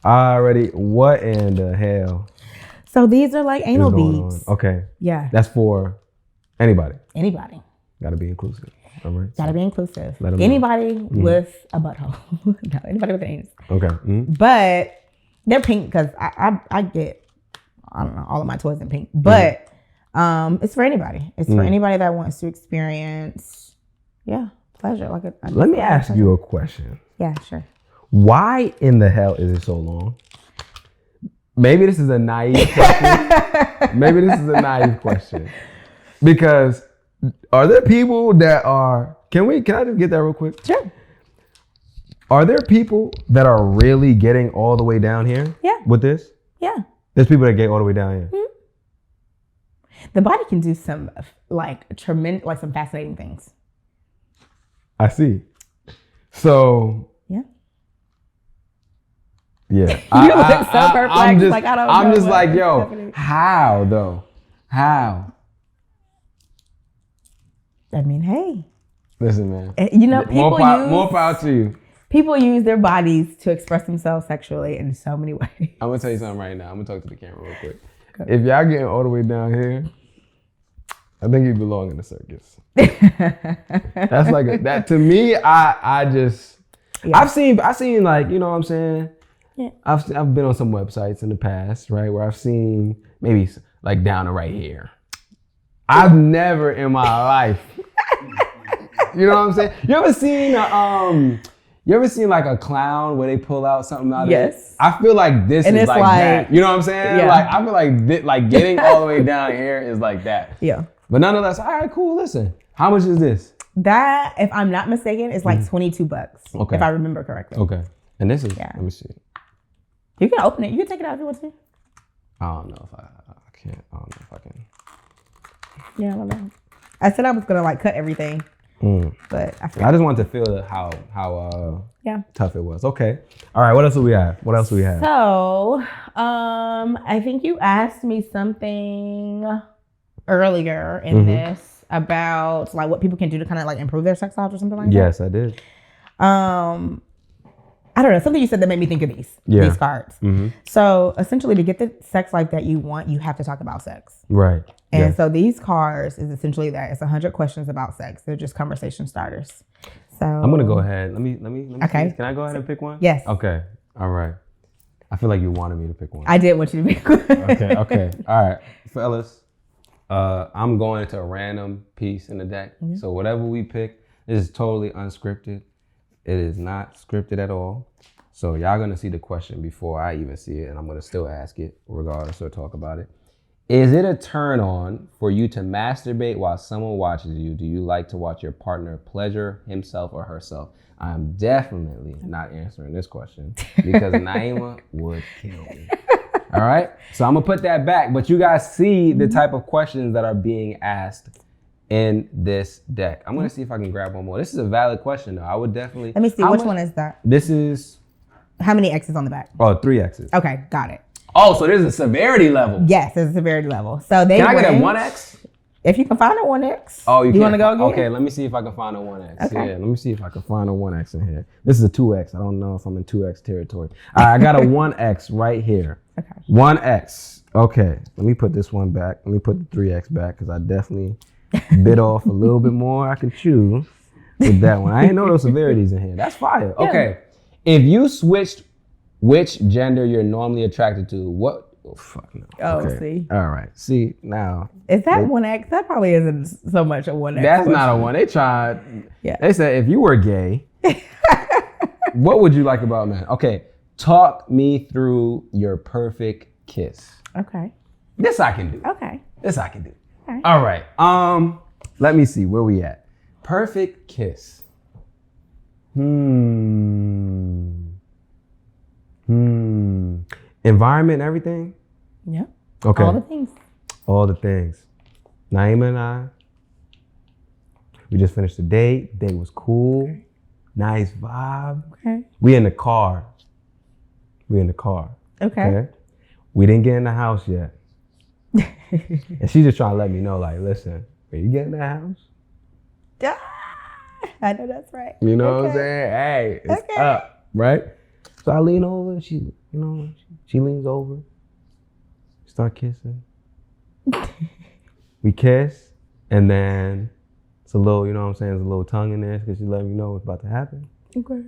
I already, what in the hell? So these are like anal beads. Okay. Yeah. That's for anybody. Anybody. Gotta be inclusive. All right. Gotta be inclusive. Anybody with a butthole. No, anybody with an anus. Okay. But they're pink because I get, I don't know, all of my toys in pink. But it's for anybody. It's for anybody that wants to experience, pleasure. Like Let me ask you a question. Yeah, sure. Why in the hell is it so long? Maybe this is a naive question. Because are there people that are, can I just get that real quick? Sure. Are there people that are really getting all the way down here? Yeah. With this? Yeah. There's people that get all the way down here. The body can do some like tremendous, like some fascinating things. I see. So. Yeah. Yeah. You look so perplexed. I'm just like, yo, how though? How? I mean, hey. Listen, man. You know, people more power to you. People use their bodies to express themselves sexually in so many ways. I'm gonna tell you something right now. I'm gonna talk to the camera real quick. If y'all getting all the way down here, I think you belong in the circus. That's like that to me. I just I've seen like, you know what I'm saying. Yeah. I've been on some websites in the past, right, where I've seen maybe like down to right here. I've never in my life. You know what I'm saying? You ever seen like a clown where they pull out something out of it? I feel like this is like that. You know what I'm saying? Yeah. Like I feel like getting all the way down here is like that. Yeah. But nonetheless, all right, cool. Listen, how much is this? That, if I'm not mistaken, is like $22. Okay. If I remember correctly. Okay. And this is, let me see. You can open it. You can take it out if you want to. I don't know if I can't. I don't know if I can. Yeah, I don't know. I said I was gonna like cut everything. But I just wanted to feel how tough it was. Okay. All right. What else do we have? So, I think you asked me something earlier in this about like what people can do to kind of like improve their sex lives or something like that. Yes, I did. I don't know, something you said that made me think of these cards. So essentially, to get the sex life that you want, you have to talk about sex. Right. And so these cards is essentially that. It's 100 questions about sex. They're just conversation starters. So I'm gonna go ahead. Let me. Okay. Can I go ahead and pick one? Yes. Okay. All right. I feel like you wanted me to pick one. I did want you to pick one. Okay. All right, fellas. I'm going into a random piece in the deck. So whatever we pick, this is totally unscripted. It is not scripted at all. So y'all gonna see the question before I even see it, and I'm gonna still ask it regardless or talk about it. Is it a turn on for you to masturbate while someone watches you? Do you like to watch your partner pleasure himself or herself? I'm definitely not answering this question because Naima would kill me. All right? So I'm going to put that back. But you guys see the type of questions that are being asked in this deck. I'm going to see if I can grab one more. This is a valid question, though. I would definitely... Let me see. Which one is that? This is... How many X's on the back? Oh, 3 X's. Okay, got it. Oh, so there's a severity level. Yes, there's a severity level. So they Can I get a 1X? If you can find a 1X. Oh, you want to go again? Okay, let me see if I can find a 1X. Okay. Yeah, let me see if I can find a 1X in here. This is a 2X. I don't know if I'm in 2X territory. All right, I got a 1X right here. Okay. 1X. Okay, let me put this one back. Let me put the 3X back because I definitely bit off a little bit more I can chew with that one. I ain't know those severities in here. That's fire. Yeah. Okay, if you switched which gender you're normally attracted to, what? Oh, fuck no. Oh, okay. See. All right. See, now. Is that 1X? That probably isn't so much a 1X. That's question. not a 1. They tried. Yeah. They said, if you were gay, what would you like about men? Okay. Talk me through your perfect kiss. Okay. This I can do. Okay. This I can do. Okay. All right. Let me see. Where we at? Perfect kiss. Environment, everything? Yeah. Okay. All the things. All the things. Naima and I, we just finished the date. Date was cool. Okay. Nice vibe. Okay. We in the car. Okay. We didn't get in the house yet. And she's just trying to let me know, like, listen, when you get in the house. I know that's right. You know what I'm saying? Hey, it's up, right? So I lean over, she leans over, start kissing. We kiss, and then it's a little, you know what I'm saying, there's a little tongue in there because she's letting me know what's about to happen. Okay.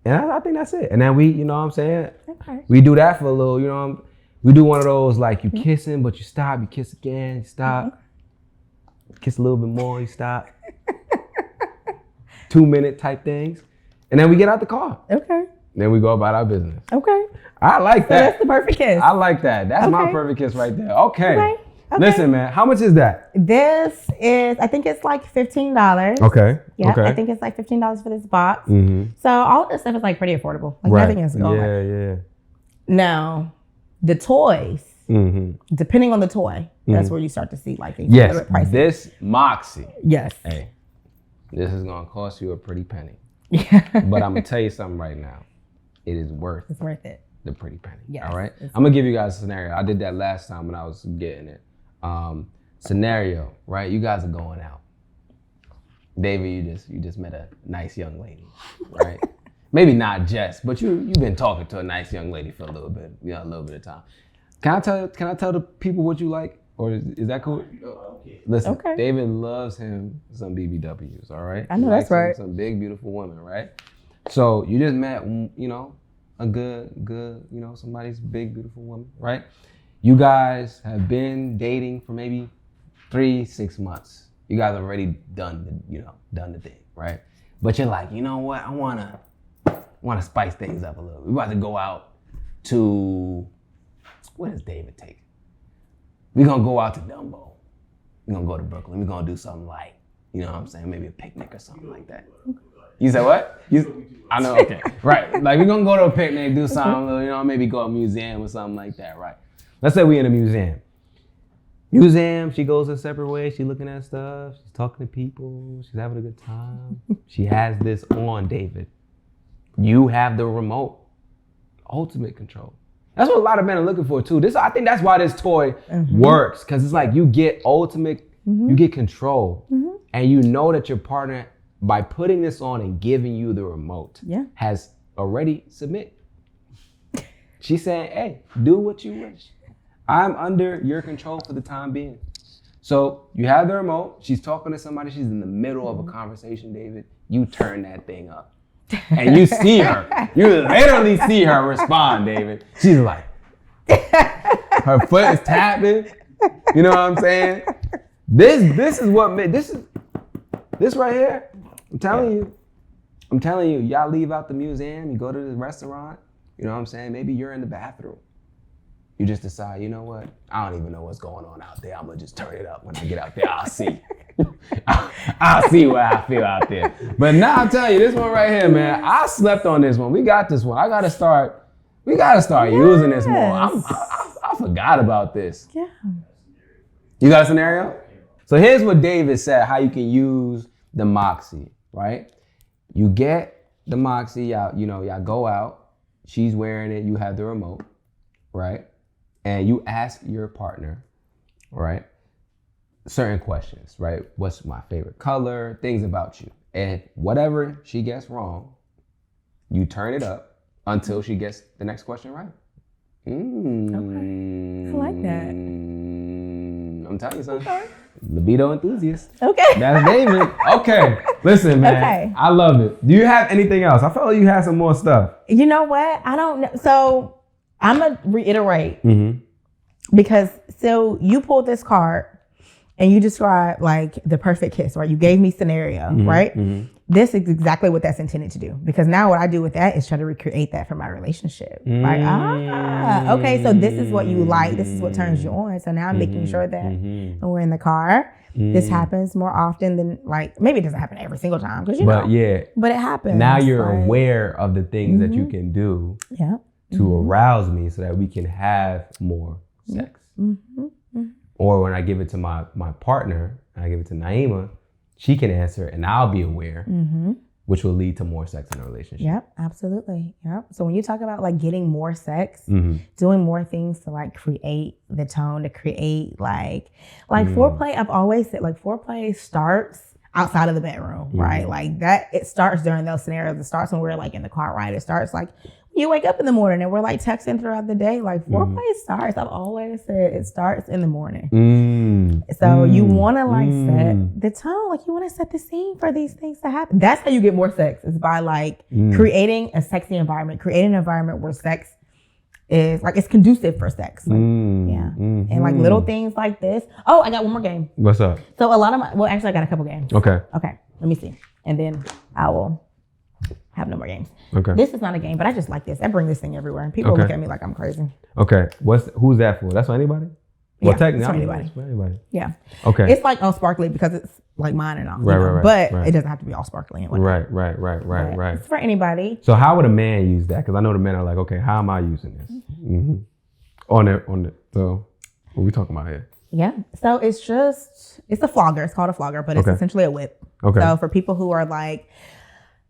And I think that's it. And then we, you know what I'm saying? Okay. We do that for a little, we do one of those, like, you kissing, but you stop, you kiss again, you stop. Kiss a little bit more, you stop. 2-minute type things. And then we get out the car. Okay. Then we go about our business. Okay. I like that. That's the perfect kiss. I like that. That's my perfect kiss right there. Okay. Listen, man, how much is that? This is, I think it's like $15. Okay. Yeah, okay. I think it's like $15 for this box. Mm-hmm. So all of this stuff is like pretty affordable. Like nothing is going. Yeah. Now, the toys, depending on the toy, that's where you start to see like these prices. This Moxie. Yes. Hey, this is gonna cost you a pretty penny. Yeah. But I'm gonna tell you something right now. It is worth it. It's worth it. The pretty penny. Yes, all right. I'm gonna give you guys a scenario. I did that last time when I was getting it. Scenario, right? You guys are going out. David, you just met a nice young lady, right? Maybe not just, but you've been talking to a nice young lady for a little bit, a little bit of time. Can I tell the people what you like, or is that cool? Listen, David loves him some BBWs, all right? I know that's right. Some big, beautiful women, right? So you just met, a good, somebody's big, beautiful woman, right? You guys have been dating for maybe 3-6 months. You guys have already done the thing, right? But you're like, you know what? I wanna spice things up a little. We're about to go out to, where does David take? We're gonna go out to Dumbo. We're gonna go to Brooklyn. We're gonna do something like, you know what I'm saying? Maybe a picnic or something like that. You said what? I know, okay. Right, like we're gonna go to a picnic, do something, maybe go to a museum or something like that, right? Let's say we're in a museum. She goes a separate way. She's looking at stuff. She's talking to people. She's having a good time. She has this on, David. You have the remote. Ultimate control. That's what a lot of men are looking for too. I think that's why this toy works. Because it's like you get ultimate, you get control. And you know that your partner, by putting this on and giving you the remote, has already submit. She's saying, hey, do what you wish. I'm under your control for the time being. So you have the remote. She's talking to somebody. She's in the middle of a conversation, David. You turn that thing up. And you see her. You literally see her respond, David. She's like, her foot is tapping. You know what I'm saying? This is what made, this right here. I'm telling you, y'all leave out the museum, you go to the restaurant, you know what I'm saying? Maybe you're in the bathroom. you just decide, you know what? I don't even know what's going on out there. I'm gonna just turn it up when I get out there. I'll see. I'll see what I feel out there. But now I'm telling you, this one right here, man, I slept on this one. We got this one. We gotta start using this more. I forgot about this. Yeah. You got a scenario? So here's what David said, how you can use the Moxie, right? You get the Moxie, y'all go out, she's wearing it, you have the remote, right? And you ask your partner, right, certain questions, right? What's my favorite color, things about you. And whatever she gets wrong, you turn it up until she gets the next question right. Okay. I like that. I'm telling you something. Okay. Libido enthusiast. Okay. That's David. Okay. Listen, man. Okay. I love it. Do you have anything else? I felt like you had some more stuff. You know what? I don't know. So I'm going to reiterate because so you pulled this card and you described like the perfect kiss, right? You gave me scenario, right? This is exactly what that's intended to do. Because now what I do with that is try to recreate that for my relationship. Like, okay, so this is what you like. This is what turns you on. So now I'm making sure that when we're in the car, this happens more often than like, maybe it doesn't happen every single time. Because but it happens. Now you're aware of the things that you can do to arouse me so that we can have more sex. Or when I give it to my partner, I give it to Naima, she can answer and I'll be aware, which will lead to more sex in a relationship. Yep, absolutely. Yep. So when you talk about like getting more sex, doing more things to like create the tone, to create like foreplay, I've always said like foreplay starts outside of the bedroom, right? Like that, it starts during those scenarios. It starts when we're like in the car ride. It starts like you wake up in the morning and we're like texting throughout the day. Like foreplay starts, I've always said it starts in the morning. So you want to like set the tone, like you want to set the scene for these things to happen. That's how you get more sex, is by like creating a sexy environment, creating an environment where sex is like, it's conducive for sex. Like, and like little things like this. Oh, I got one more game. What's up? So a lot of actually I got a couple games. Okay, let me see. And then I will have no more games. Okay. This is not a game, but I just like this. I bring this thing everywhere and people look at me like I'm crazy. Okay. Who's that for? That's for anybody? Well, technically, it's for anybody. Yeah. Okay. It's like all sparkly because it's like mine and all. Right. But it doesn't have to be all sparkly and whatnot. Right. It's for anybody. So how would a man use that? Because I know the men are like, okay, how am I using this? So what are we talking about here? Yeah. So it's a flogger. It's called a flogger, but it's essentially a whip. Okay. So for people who are like,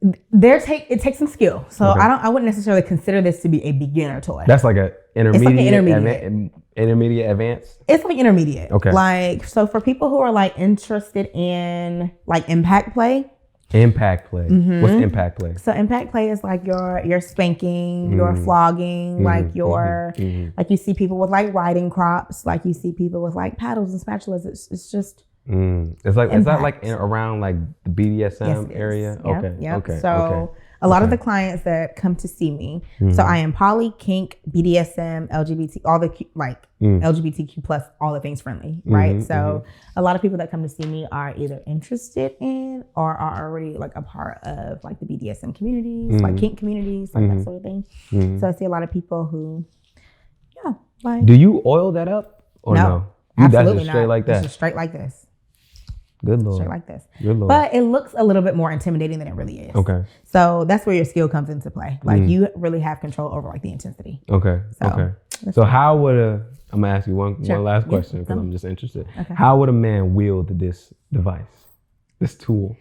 it takes some skill. So I wouldn't necessarily consider this to be a beginner toy. That's like an intermediate. Intermediate advanced? It's like intermediate. Okay. Like, so for people who are like interested in like impact play. Impact play. What's impact play? So impact play is like your spanking, your flogging, like your, like you see people with like riding crops, like you see people with like paddles and spatulas. It's just. It's like, is that like around like the BDSM area? Yep. Okay. So a lot of the clients that come to see me, so I am poly, kink, BDSM, LGBT, all the like LGBTQ plus, all the things friendly, right? So a lot of people that come to see me are either interested in or are already like a part of like the BDSM communities, like kink communities, like that sort of thing. So I see a lot of people who, like. Do you oil that up or no? Absolutely not. Straight like that. It's just straight like this. Good Lord. Straight like this. Good Lord. But it looks a little bit more intimidating than it really is. Okay. So that's where your skill comes into play. Like you really have control over like the intensity. Okay. So how would I'm gonna ask you one last question because I'm just interested. Okay. How would a man wield this device, this tool?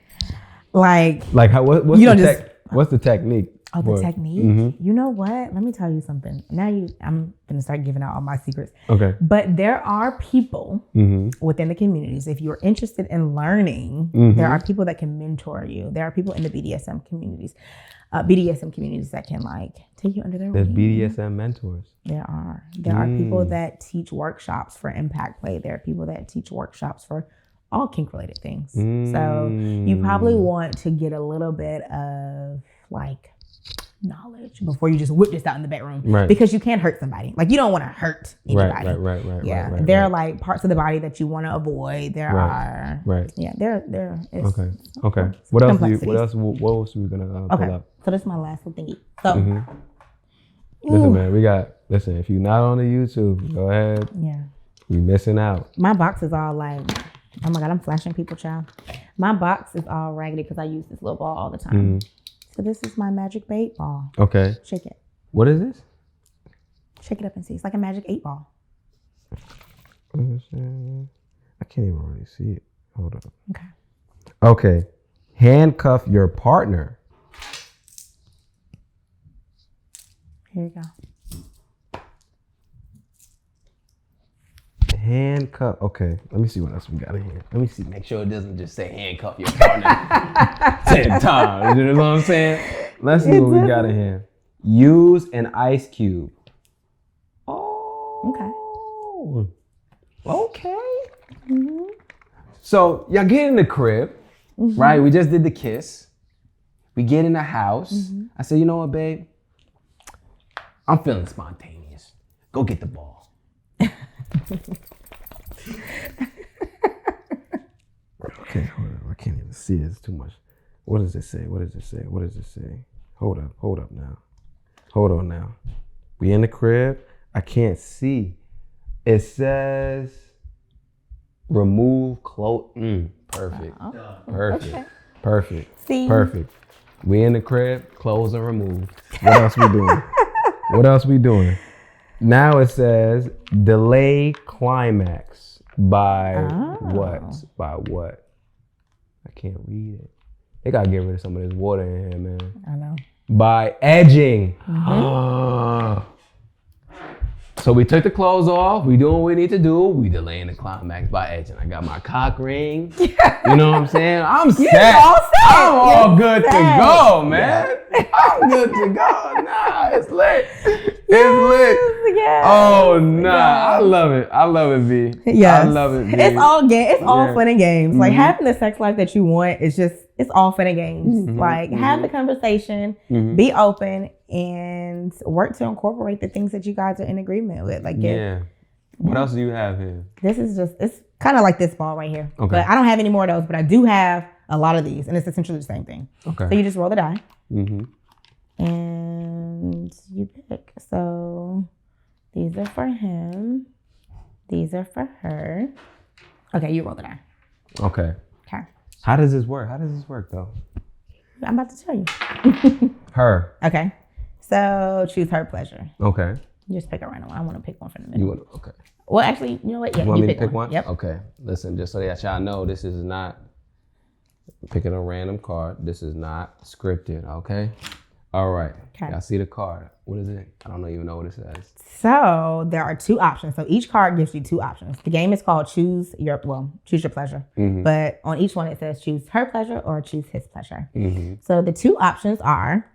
Like how? What's the technique? Oh, the technique? You know what? Let me tell you something. Now I'm going to start giving out all my secrets. Okay. But there are people within the communities, if you're interested in learning, there are people that can mentor you. There are people in the BDSM communities that can like take you under their wing. There's BDSM mentors. There are people that teach workshops for impact play. There are people that teach workshops for all kink related things. So you probably want to get a little bit of like knowledge before you just whip this out in the bedroom, because you can't hurt somebody. Like you don't want to hurt anybody. Right. There are like parts of the body that you want to avoid. There are. There. Okay. What else are we gonna pull up? So this is my last little thingy. So listen, man, we got Listen, if you're not on the YouTube, go ahead. Yeah. You're missing out. My box is all like, oh my God, I'm flashing people, child. My box is all raggedy because I use this little ball all the time. So this is my magic 8 ball. Okay. Shake it. What is this? Shake it up and see. It's like a magic 8 ball. I can't even really see it. Hold on. Okay. Okay. Handcuff your partner. Here you go. Handcuff. Okay. Let me see what else we got in here. Let me see. Make sure it doesn't just say handcuff your partner 10 times. You know what I'm saying? Let's see what we got in here. Use an ice cube. Oh. Okay. So y'all get in the crib, right? We just did the kiss. We get in the house. I said, you know what, babe? I'm feeling spontaneous. Go get the ball. Okay, hold up. I can't even see it. It's too much. What does it say? What does it say? What does it say? Hold up now. Hold on now. We in the crib. I can't see. It says remove clothes. Perfect. Perfect. Okay. Perfect. See? Perfect. We in the crib. Clothes are removed. What else we doing? What else we doing? Now it says delay climax by what? By what? I can't read it. They gotta get rid of some of this water in here, man. I know. By edging. So we took the clothes off. We doing what we need to do. We delaying the climax by edging. I got my cock ring. You know what I'm saying? I'm set. I'm all good to go, man. I'm good to go. Nah, it's lit. It's lit. Yes, Oh, nah. I love it. I love it, V. Yes. I love it, V. It's all fun and games. Like having the sex life that you want is just, it's all fun and games. Like have the conversation, be open, and work to incorporate the things that you guys are in agreement with. Like What else do you have here? This is just, it's kind of like this ball right here. Okay. But I don't have any more of those, but I do have a lot of these, and it's essentially the same thing. Okay. So you just roll the die. And you pick. So these are for him. These are for her. Okay, you roll the die. Okay. Okay. How does this work? How does this work, though? I'm about to tell you. Her. Okay. So choose her pleasure. Okay. You just pick a random one. I want to pick one from the middle. You want? Okay. Well, actually, you know what? Yeah, You want me to pick pick one? Yep. Okay. Listen, just so that y'all know, this is not picking a random card. This is not scripted, okay? All right. Okay. Y'all see the card. What is it? I don't even know what it says. So there are 2 options. So each card gives you 2 options. The game is called choose your pleasure. But on each one it says choose her pleasure or choose his pleasure. So the 2 options are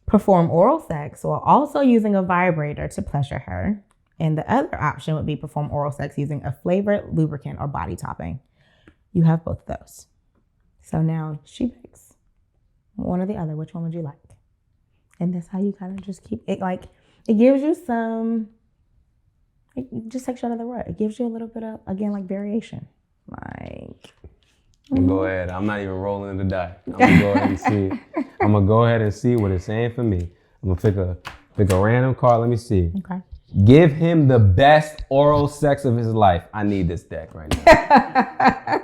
perform oral sex while also using a vibrator to pleasure her. And the other option would be perform oral sex using a flavored lubricant or body topping. You have both of those. So now she picks one or the other. Which one would you like? And that's how you kind of just keep it, like, it gives you some, it just takes you out of the rut. It gives you a little bit of, again, like variation. Like, I'm gonna go ahead. I'm not even rolling the die. I'm gonna go ahead and see. I'm gonna go ahead and see what it's saying for me. I'm gonna pick a random card. Let me see. Okay. Give him the best oral sex of his life. I need this deck right now.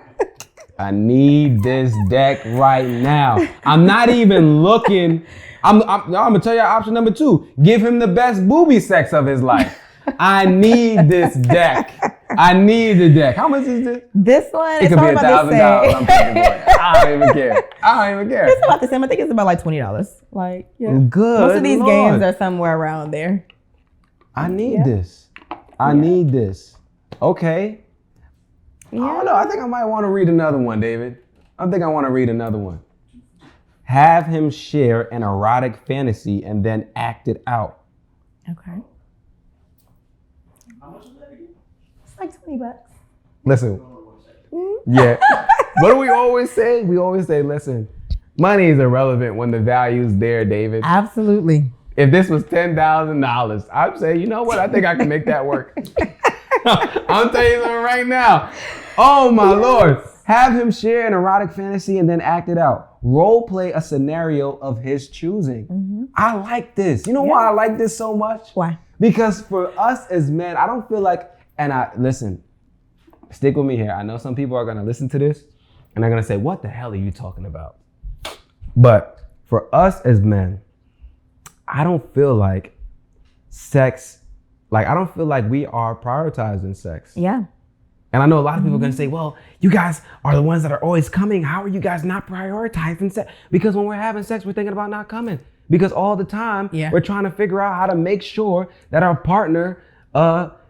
I need this deck right now. I'm not even looking. I'm gonna tell you option number 2. Give him the best booby sex of his life. I need this deck. I need the deck. How much is this? This one, It could be $1,000. I'm paying for it. I don't even care. It's about the same. I think it's about like $20. Like, yeah. Good. Most of these Lord. games are somewhere around there. I need this. I need this. Okay. Yeah. I don't know. I think I might want to read another one, David. I think I want to read another one. Have him share an erotic fantasy and then act it out. Okay. How much is that again? It's like $20. Listen. Yeah. What do we always say? We always say, listen, money is irrelevant when the value's there, David. Absolutely. If this was $10,000, I'd say, you know what? I think I can make that work. I'm telling you something right now. Oh my Lord. Have him share an erotic fantasy and then act it out. Role play a scenario of his choosing. I like this. You know why I like this so much? Why? Because for us as men, I don't feel like, listen, stick with me here. I know some people are going to listen to this and they're going to say, what the hell are you talking about? But for us as men, I don't feel like sex, I don't feel like we are prioritizing sex. Yeah. And I know a lot of people are going to say, well, you guys are the ones that are always coming. How are you guys not prioritizing sex? Because when we're having sex, we're thinking about not coming. Because all the time, we're trying to figure out how to make sure that our partner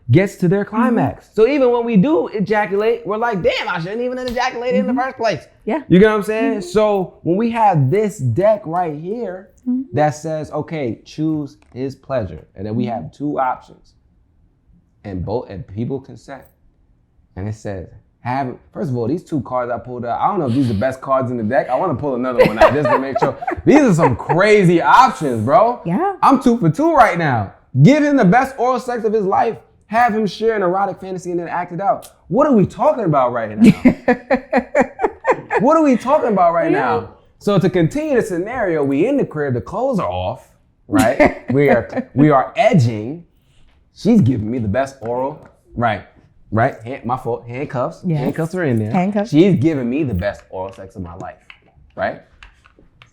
gets to their climax. So even when we do ejaculate, we're like, damn, I shouldn't even have ejaculated in the first place. Yeah. You get what I'm saying? So when we have this deck right here that says, okay, choose his pleasure. And then we have two options. And people consent. And it says, first of all, these two cards I pulled out, I don't know if these are the best cards in the deck. I want to pull another one out just to make sure. These are some crazy options, bro. Yeah. I'm 2 for 2 right now. Give him the best oral sex of his life. Have him share an erotic fantasy and then act it out. What are we talking about right now? What are we talking about right now? So to continue the scenario, we in the crib, the clothes are off, right? we are edging. She's giving me the best oral, right? My fault, handcuffs. Yes. Handcuffs are in there. Handcuffs. She's giving me the best oral sex of my life, right?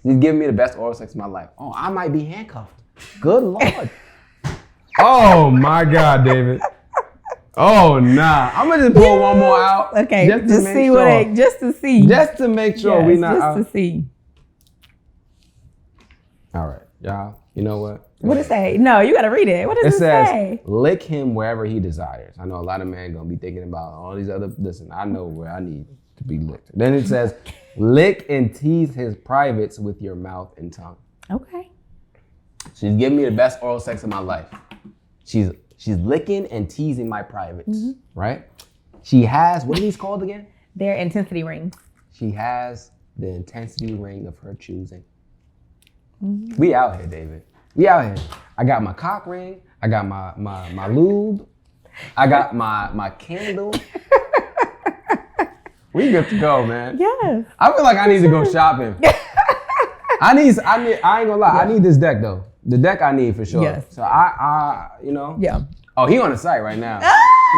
She's giving me the best oral sex of my life. Oh, I might be handcuffed. Good Lord. Oh my God, David. Oh nah. I'm gonna just pull one more out. Okay, just to see Just to make sure we not out. Just to see. All right, y'all. You know what? What does it say? No, you gotta read it. What does it say? It says, lick him wherever he desires. I know a lot of men gonna be thinking about all these other, listen, I know where I need to be licked. Then it says, lick and tease his privates with your mouth and tongue. Okay. She's giving me the best oral sex of my life. She's licking and teasing my privates, right? She has, what are these called again? They're intensity rings. She has the intensity ring of her choosing. We out here, David. We out here. I got my cock ring. I got my lube. I got my candle. We good to go, man. Yes. I feel like I need to go shopping. I ain't gonna lie. I need this deck though. The deck I need for sure. Yes. So I you know. Yeah. Oh, he on the site right now.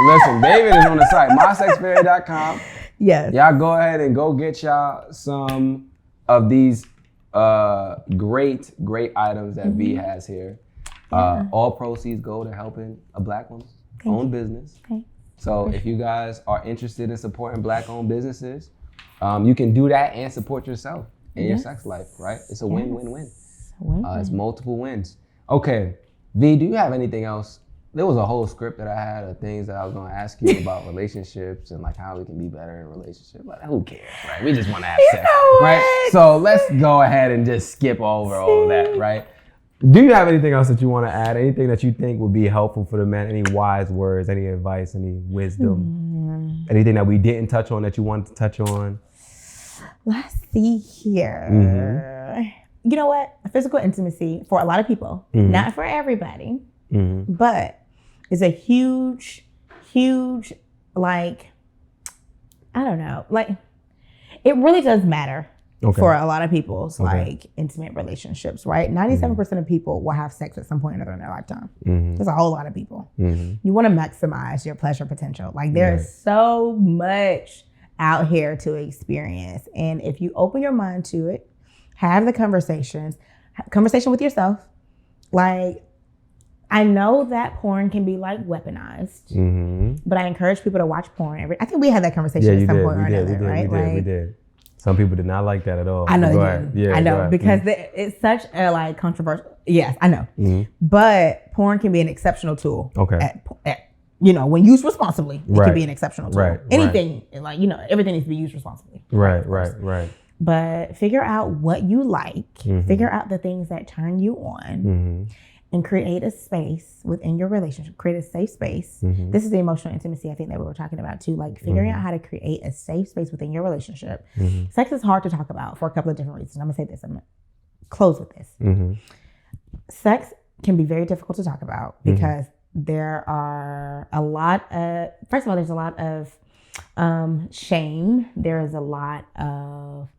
Listen, David is on the site, mysexfairy.com. Yes. Y'all go ahead and go get y'all some of these great items that V has here. All proceeds go to helping a Black woman own business. Okay. So if you guys are interested in supporting Black-owned businesses, you can do that and support yourself in your sex life, right? It's a win-win-win. It's multiple wins. Okay, V, do you have anything else? There was a whole script that I had of things that I was going to ask you about relationships and like how we can be better in relationships. But who cares, right? We just want to have sex, right? So let's go ahead and just skip over all of that, right? Do you have anything else that you want to add? Anything that you think would be helpful for the men? Any wise words, any advice, any wisdom? Anything that we didn't touch on that you wanted to touch on? Let's see here. You know what? Physical intimacy for a lot of people, not for everybody, but it's a huge, like, I don't know, like, it really does matter for a lot of people's like intimate relationships, right? 97% of people will have sex at some point or another in their lifetime. There's a whole lot of people. You want to maximize your pleasure potential. Like there's so much out here to experience. And if you open your mind to it, have the conversation with yourself. Like, I know that porn can be like weaponized, but I encourage people to watch porn. I think we had that conversation at some point or another, right? We did. Some people did not like that at all. I know they did. I know because it's such a like controversial. Yes, I know. But porn can be an exceptional tool. At, you know, when used responsibly, it can be an exceptional tool. Anything like, you know, everything needs to be used responsibly. Right. But figure out what you like. Figure out the things that turn you on. And create a space within your relationship. Create a safe space. This is the emotional intimacy I think that we were talking about too. Like figuring out how to create a safe space within your relationship. Sex is hard to talk about for a couple of different reasons. I'm gonna say this. I'm gonna close with this. Sex can be very difficult to talk about because there are a lot of. First of all, there's a lot of shame. There is a lot of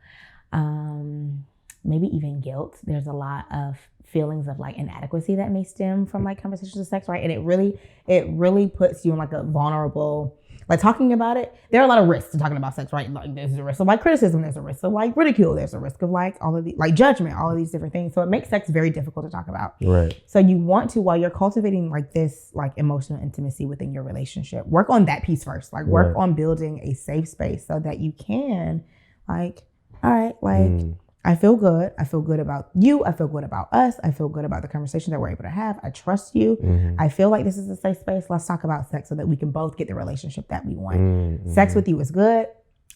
maybe even guilt. There's a lot of feelings of like inadequacy that may stem from like conversations of sex, right? And it really puts you in like a vulnerable, like talking about it. There are a lot of risks to talking about sex, right? Like there's a risk of like criticism, there's a risk of like ridicule, there's a risk of like all of the like judgment, all of these different things. So it makes sex very difficult to talk about. Right. So you want to, while you're cultivating like this like emotional intimacy within your relationship, work on that piece first. Like work on building a safe space so that you can like, all right, like I feel good. I feel good about you. I feel good about us. I feel good about the conversation that we're able to have. I trust you. I feel like this is a safe space. Let's talk about sex so that we can both get the relationship that we want. Sex with you is good.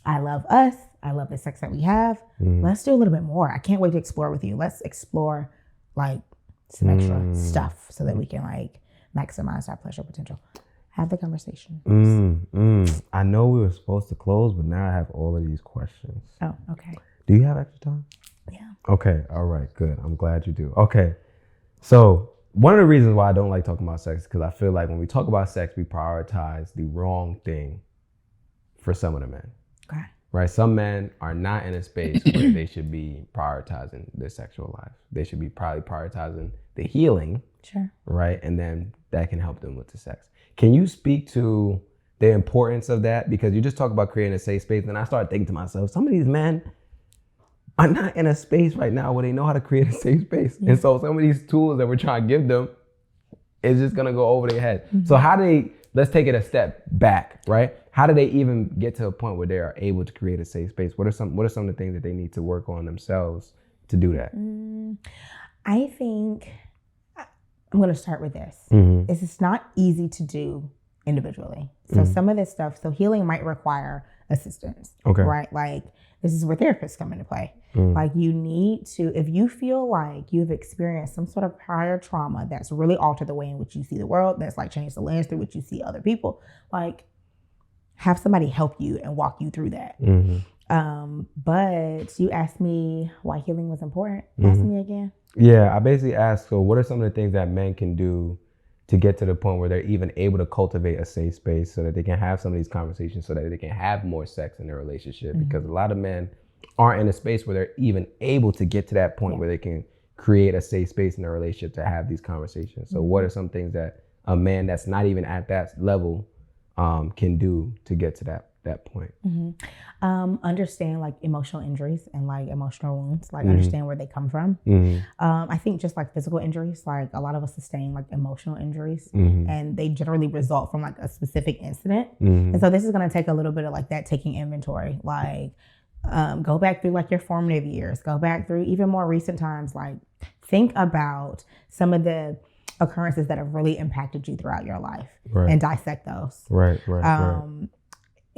I love us. I love the sex that we have. Let's do a little bit more. I can't wait to explore with you. Let's explore like some extra stuff so that we can like maximize our pleasure potential. Have the conversation. I know we were supposed to close, but now I have all of these questions. Oh, okay. Do you have extra time? Yeah. Okay. All right. Good. I'm glad you do. Okay. So one of the reasons why I don't like talking about sex is because I feel like when we talk about sex, we prioritize the wrong thing for some of the men. Okay. Right? Some men are not in a space where they should be prioritizing their sexual life. They should be probably prioritizing the healing. Sure. Right? And then that can help them with the sex. Can you speak to the importance of that? Because you just talk about creating a safe space. And I started thinking to myself, some of these men are not in a space right now where they know how to create a safe space. Yeah. And so some of these tools that we're trying to give them is just gonna go over their head. So how do they, let's take it a step back, right? How do they even get to a point where they are able to create a safe space? What are some of the things that they need to work on themselves to do that? I think I'm gonna start with this. It's not easy to do individually. So some of this stuff, so healing might require assistance, right? Like this is where therapists come into play. Like you need to, if you feel like you've experienced some sort of prior trauma that's really altered the way in which you see the world, that's like changed the lens through which you see other people, like have somebody help you and walk you through that. But you asked me why healing was important. Ask me again. Yeah, I basically asked, so what are some of the things that men can do to get to the point where they're even able to cultivate a safe space so that they can have some of these conversations so that they can have more sex in their relationship? Because a lot of men aren't in a space where they're even able to get to that point where they can create a safe space in their relationship to have these conversations. So what are some things that a man that's not even at that level can do to get to that point? Understand like emotional injuries and like emotional wounds, like understand where they come from. I think just like physical injuries, like a lot of us sustain like emotional injuries and they generally result from like a specific incident. And so this is going to take a little bit of like that taking inventory, like go back through like your formative years, go back through even more recent times, like think about some of the occurrences that have really impacted you throughout your life and dissect those. Right.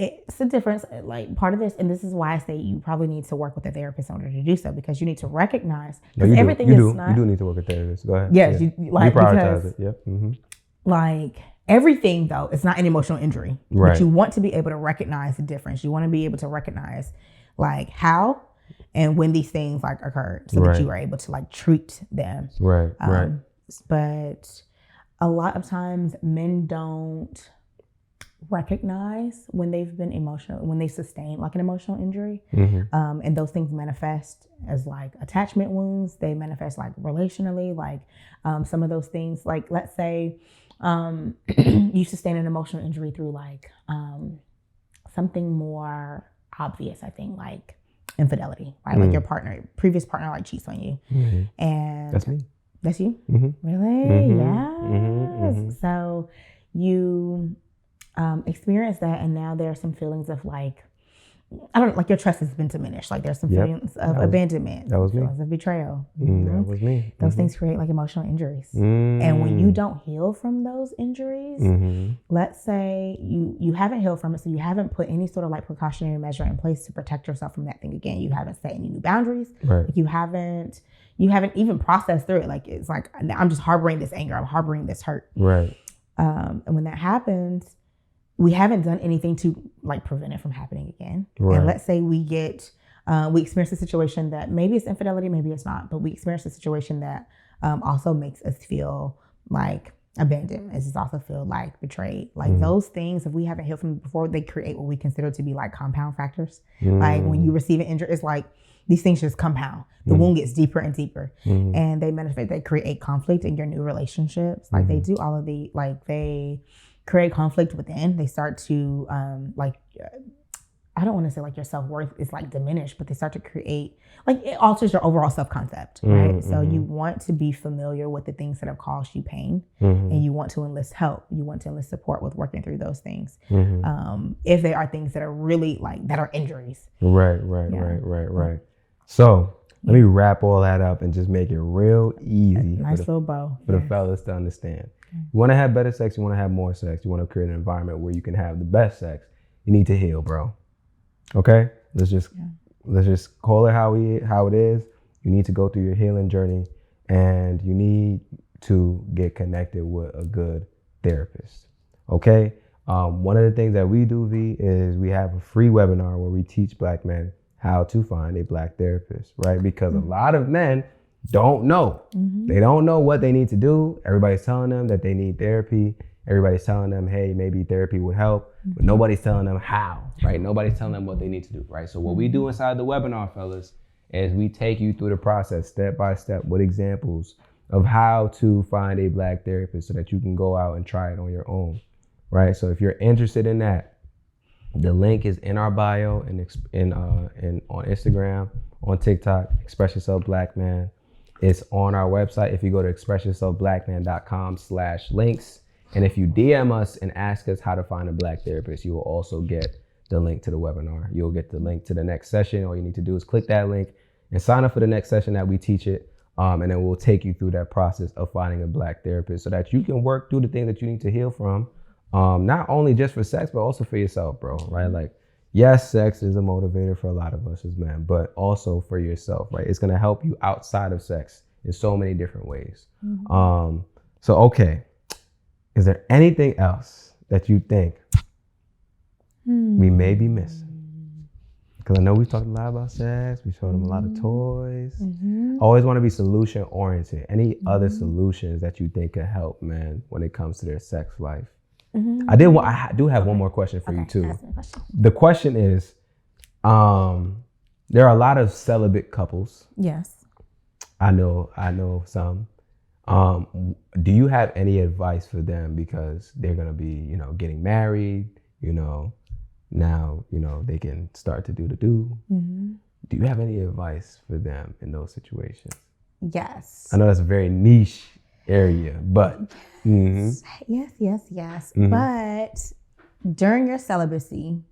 It's a difference, like part of this, and this is why I say you probably need to work with a therapist in order to do so, because you need to recognize everything is not. You do need to work with a therapist. Go ahead. Yes, you prioritize it. Yep. Like everything though, it's not an emotional injury, but you want to be able to recognize the difference. You want to be able to recognize like how and when these things like occurred, so that you are able to like treat them. But a lot of times men don't recognize when they've been emotional, when they sustain like an emotional injury. And those things manifest as like attachment wounds. They manifest like relationally, like some of those things, like let's say you sustain an emotional injury through like something more obvious, I think, like infidelity, right? Like your previous partner like cheats on you. And that's me. That's you? Really? Yes. So you experience that, and now there are some feelings of like, I don't know, like your trust has been diminished. Like there's some feelings of abandonment. That was feelings of betrayal. That was me. Those things create like emotional injuries. And when you don't heal from those injuries, let's say you haven't healed from it, so you haven't put any sort of like precautionary measure in place to protect yourself from that thing again. You haven't set any new boundaries. Like you haven't even processed through it. Like it's like, I'm just harboring this anger. I'm harboring this hurt. And when that happens, we haven't done anything to like prevent it from happening again. And let's say we experience a situation that maybe it's infidelity, maybe it's not, but we experience a situation that also makes us feel like abandoned, makes us also feel like betrayed. Like those things, if we haven't healed from before, they create what we consider to be like compound factors. Like when you receive an injury, it's like these things just compound. The wound gets deeper and deeper, and they create conflict in your new relationships. Like they do all of they create conflict within. They start to I don't want to say like your self-worth is like diminished, but they start to create, like it alters your overall self-concept, right? So you want to be familiar with the things that have caused you pain, and you want to enlist help. You want to enlist support with working through those things. If they are things that are really like, that are injuries. Right. So let me wrap all that up and just make it real easy. Nice little bow. For the fellas to understand. You want to have better sex, you want to have more sex, you want to create an environment where you can have the best sex, you need to heal, bro. Okay, let's just call it how it is. You need to go through your healing journey, and you need to get connected with a good therapist. Okay, one of the things that we do, V, is we have a free webinar where we teach Black men how to find a Black therapist, right? Because a lot of men don't know. They don't know what they need to do. Everybody's telling them that they need therapy. Everybody's telling them, hey, maybe therapy would help, but nobody's telling them how, right? Nobody's telling them what they need to do, right? So what we do inside the webinar, fellas, is we take you through the process step by step with examples of how to find a Black therapist so that you can go out and try it on your own, right? So if you're interested in that, the link is in our bio and on Instagram, on TikTok, Express Yourself Black Man. It's on our website. If you go to expressyourselfblackman.com/links, and if you DM us and ask us how to find a Black therapist, you will also get the link to the webinar. You'll get the link to the next session. All you need to do is click that link and sign up for the next session that we teach it. And then we'll take you through that process of finding a Black therapist so that you can work through the things that you need to heal from. Not only just for sex, but also for yourself, bro, right? Like, yes, sex is a motivator for a lot of us as men, but also for yourself, right? It's going to help you outside of sex in so many different ways. Okay. Is there anything else that you think we may be missing? Because I know we've talked a lot about sex. We showed them a lot of toys. Always want to be solution oriented. Any other solutions that you think could help men when it comes to their sex life? I do have one more question for you too. The question is, there are a lot of celibate couples. Yes. I know some. Do you have any advice for them, because they're going to be, getting married, now, they can start to do the do. Do you have any advice for them in those situations? Yes. I know that's a very niche area, but. Yes. But during your celibacy,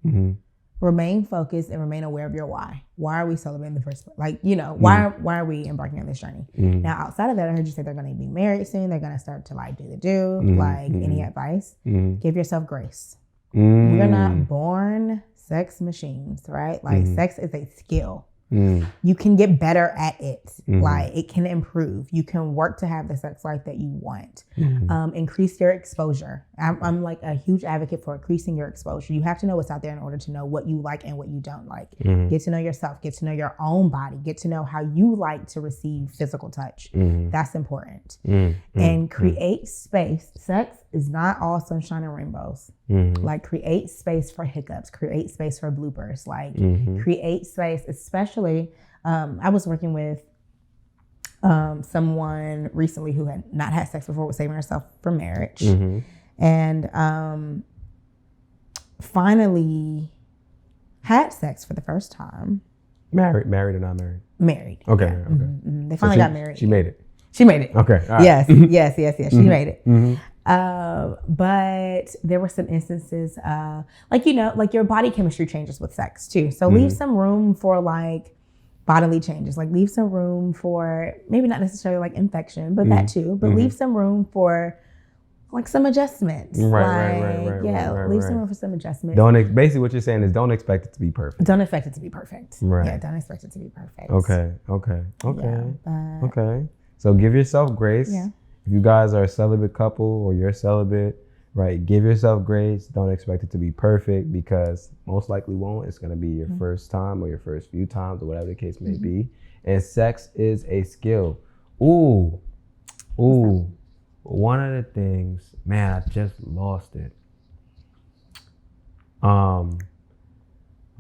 remain focused and remain aware of your why. Why are we celibate in the first place? Like, why are we embarking on this journey? Now, outside of that, I heard you say they're going to be married soon. They're going to start to do the do. Any advice? Give yourself grace. We're not born sex machines, right? Sex is a skill. You can get better at it. It can improve. You can work to have the sex life that you want. Increase your exposure. I'm like a huge advocate for increasing your exposure. You have to know what's out there in order to know what you like and what you don't like. Get to know yourself. Get to know your own body. Get to know how you like to receive physical touch. That's important. And create space. Sex is not all sunshine and rainbows. Create space for hiccups. Create space for bloopers. Create space, especially. I was working with someone recently who had not had sex before, was saving herself for marriage, and finally had sex for the first time. Married or not married? Married. Okay. Yeah. Okay. They finally got married. She made it. She made it. Okay. All right. Yes. She made it. But there were some instances, your body chemistry changes with sex too. So leave some room for bodily changes. Leave some room for maybe not necessarily infection, but that too. But leave some room for some adjustments. Right. Leave some room for some adjustments. Basically what you're saying is don't expect it to be perfect. Don't expect it to be perfect. Right. Yeah. Don't expect it to be perfect. Okay. Yeah, okay. So give yourself grace. Yeah. If you guys are a celibate couple or you're celibate, right, give yourself grace. Don't expect it to be perfect, because most likely won't. It's going to be your first time or your first few times or whatever the case may be. And sex is a skill. Ooh. One of the things, man, I just lost it.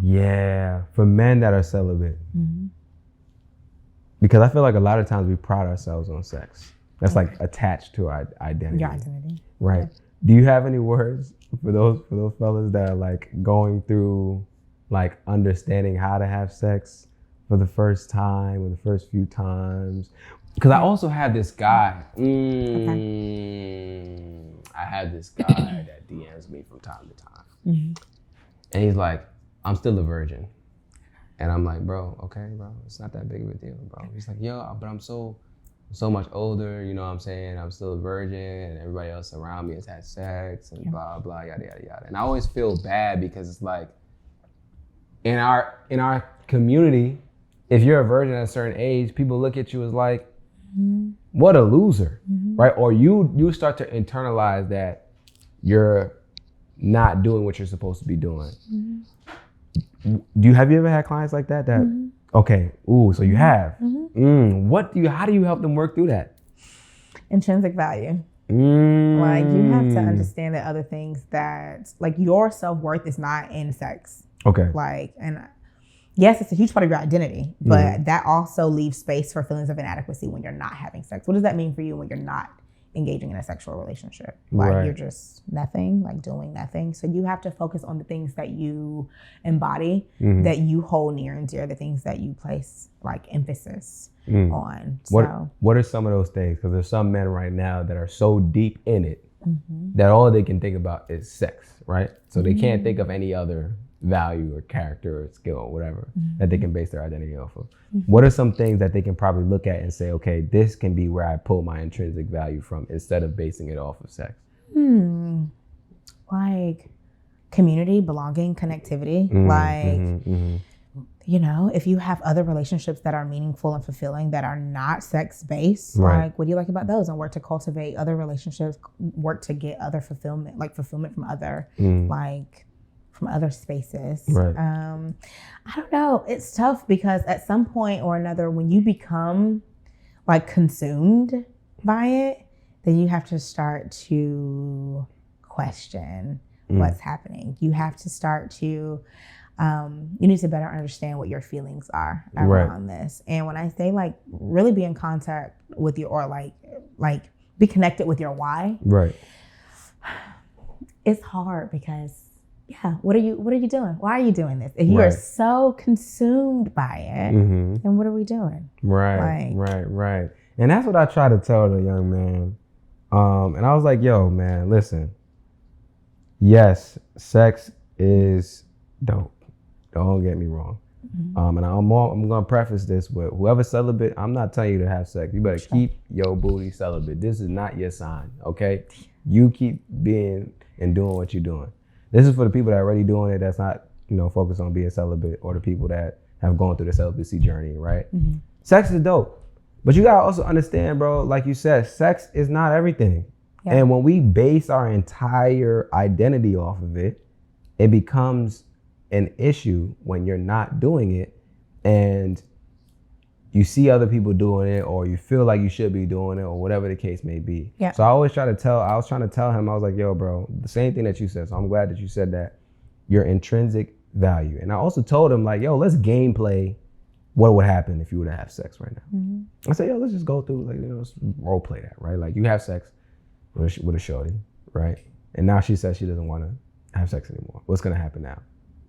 Yeah, for men that are celibate, because I feel like a lot of times we pride ourselves on sex. That's like attached to our identity. Your identity. Right. Yeah. Do you have any words for those fellas that are like going through like understanding how to have sex for the first time or the first few times? Because I also have this guy. I have this guy that DMs me from time to time. Mm-hmm. And he's like, I'm still a virgin. And I'm like, bro, okay, bro, it's not that big of a deal, bro. He's like, yo, but I'm so much older, you know what I'm saying? I'm still a virgin and everybody else around me has had sex and blah, blah, yada, yada, yada. And I always feel bad because it's like, in our community, if you're a virgin at a certain age, people look at you as like, what a loser, right? Or you start to internalize that you're not doing what you're supposed to be doing. Have you ever had clients like that? Okay, so you have. How do you help them work through that? Intrinsic value. Like you have to understand that other things that like your self-worth is not in sex. Okay. Like, and yes, it's a huge part of your identity, but that also leaves space for feelings of inadequacy when you're not having sex. What does that mean for you when you're not engaging in a sexual relationship? Like you're just nothing, like doing nothing. So you have to focus on the things that you embody, that you hold near and dear, the things that you place like emphasis on. What are some of those things? Because there's some men right now that are so deep in it that all they can think about is sex, right? So they can't think of any other value or character or skill or whatever that they can base their identity off of. What are some things that they can probably look at and say, okay, this can be where I pull my intrinsic value from instead of basing it off of sex? Like community, belonging, connectivity. You know, if you have other relationships that are meaningful and fulfilling that are not sex-based, like what do you like about those? And work to cultivate other relationships, work to get other fulfillment from other, like from other spaces. I don't know. It's tough because at some point or another, when you become like consumed by it, then you have to start to question what's happening. You have to start to, you need to better understand what your feelings are around this. And when I say like really be in contact with your, or like be connected with your why. It's hard because what are you doing? Why are you doing this? If you are so consumed by it, then what are we doing? Right. And that's what I try to tell the young man. And I was like, yo, man, listen. Yes, sex is dope. Don't get me wrong. And I'm going to preface this with whoever's celibate, I'm not telling you to have sex. You better keep your booty celibate. This is not your sign, okay? You keep being and doing what you're doing. This is for the people that are already doing it, that's not, focused on being celibate, or the people that have gone through the celibacy journey, right? Sex is dope. But you gotta also understand, bro, like you said, sex is not everything. And when we base our entire identity off of it, it becomes an issue when you're not doing it and you see other people doing it, or you feel like you should be doing it, or whatever the case may be. So I was trying to tell him, I was like, yo, bro, the same thing that you said. So I'm glad that you said that, your intrinsic value. And I also told him like, yo, let's gameplay what would happen if you were to have sex right now. I said, yo, let's just go through, like, let's role play that, right? Like you have sex with a shorty, right? And now she says she doesn't want to have sex anymore. What's going to happen now?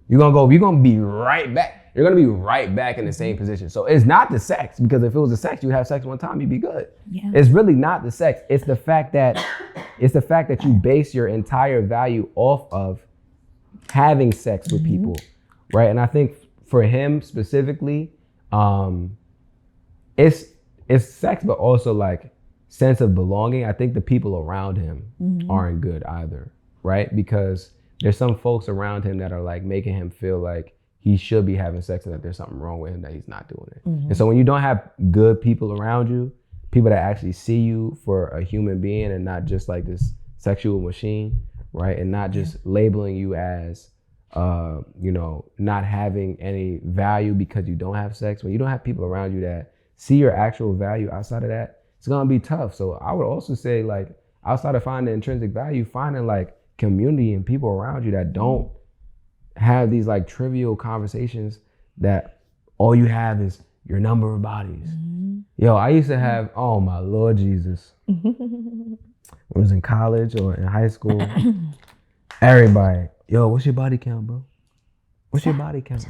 You're going to be right back. You're going to be right back in the same position. So it's not the sex, because if it was the sex, you have sex one time, you'd be good. It's really not the sex. It's the fact that you base your entire value off of having sex with people, right? And I think for him specifically, it's sex, but also like sense of belonging. I think the people around him aren't good either, right? Because there's some folks around him that are like making him feel like he should be having sex and that there's something wrong with him, that he's not doing it. And so when you don't have good people around you, people that actually see you for a human being and not just like this sexual machine, right? And not just labeling you as, not having any value because you don't have sex. When you don't have people around you that see your actual value outside of that, it's gonna be tough. So I would also say, like, outside of finding intrinsic value, finding like community and people around you that don't have these like trivial conversations that all you have is your number of bodies. Yo, I used to have, oh my Lord Jesus. When I was in college or in high school, everybody, yo, what's your body count, bro? What's your body count?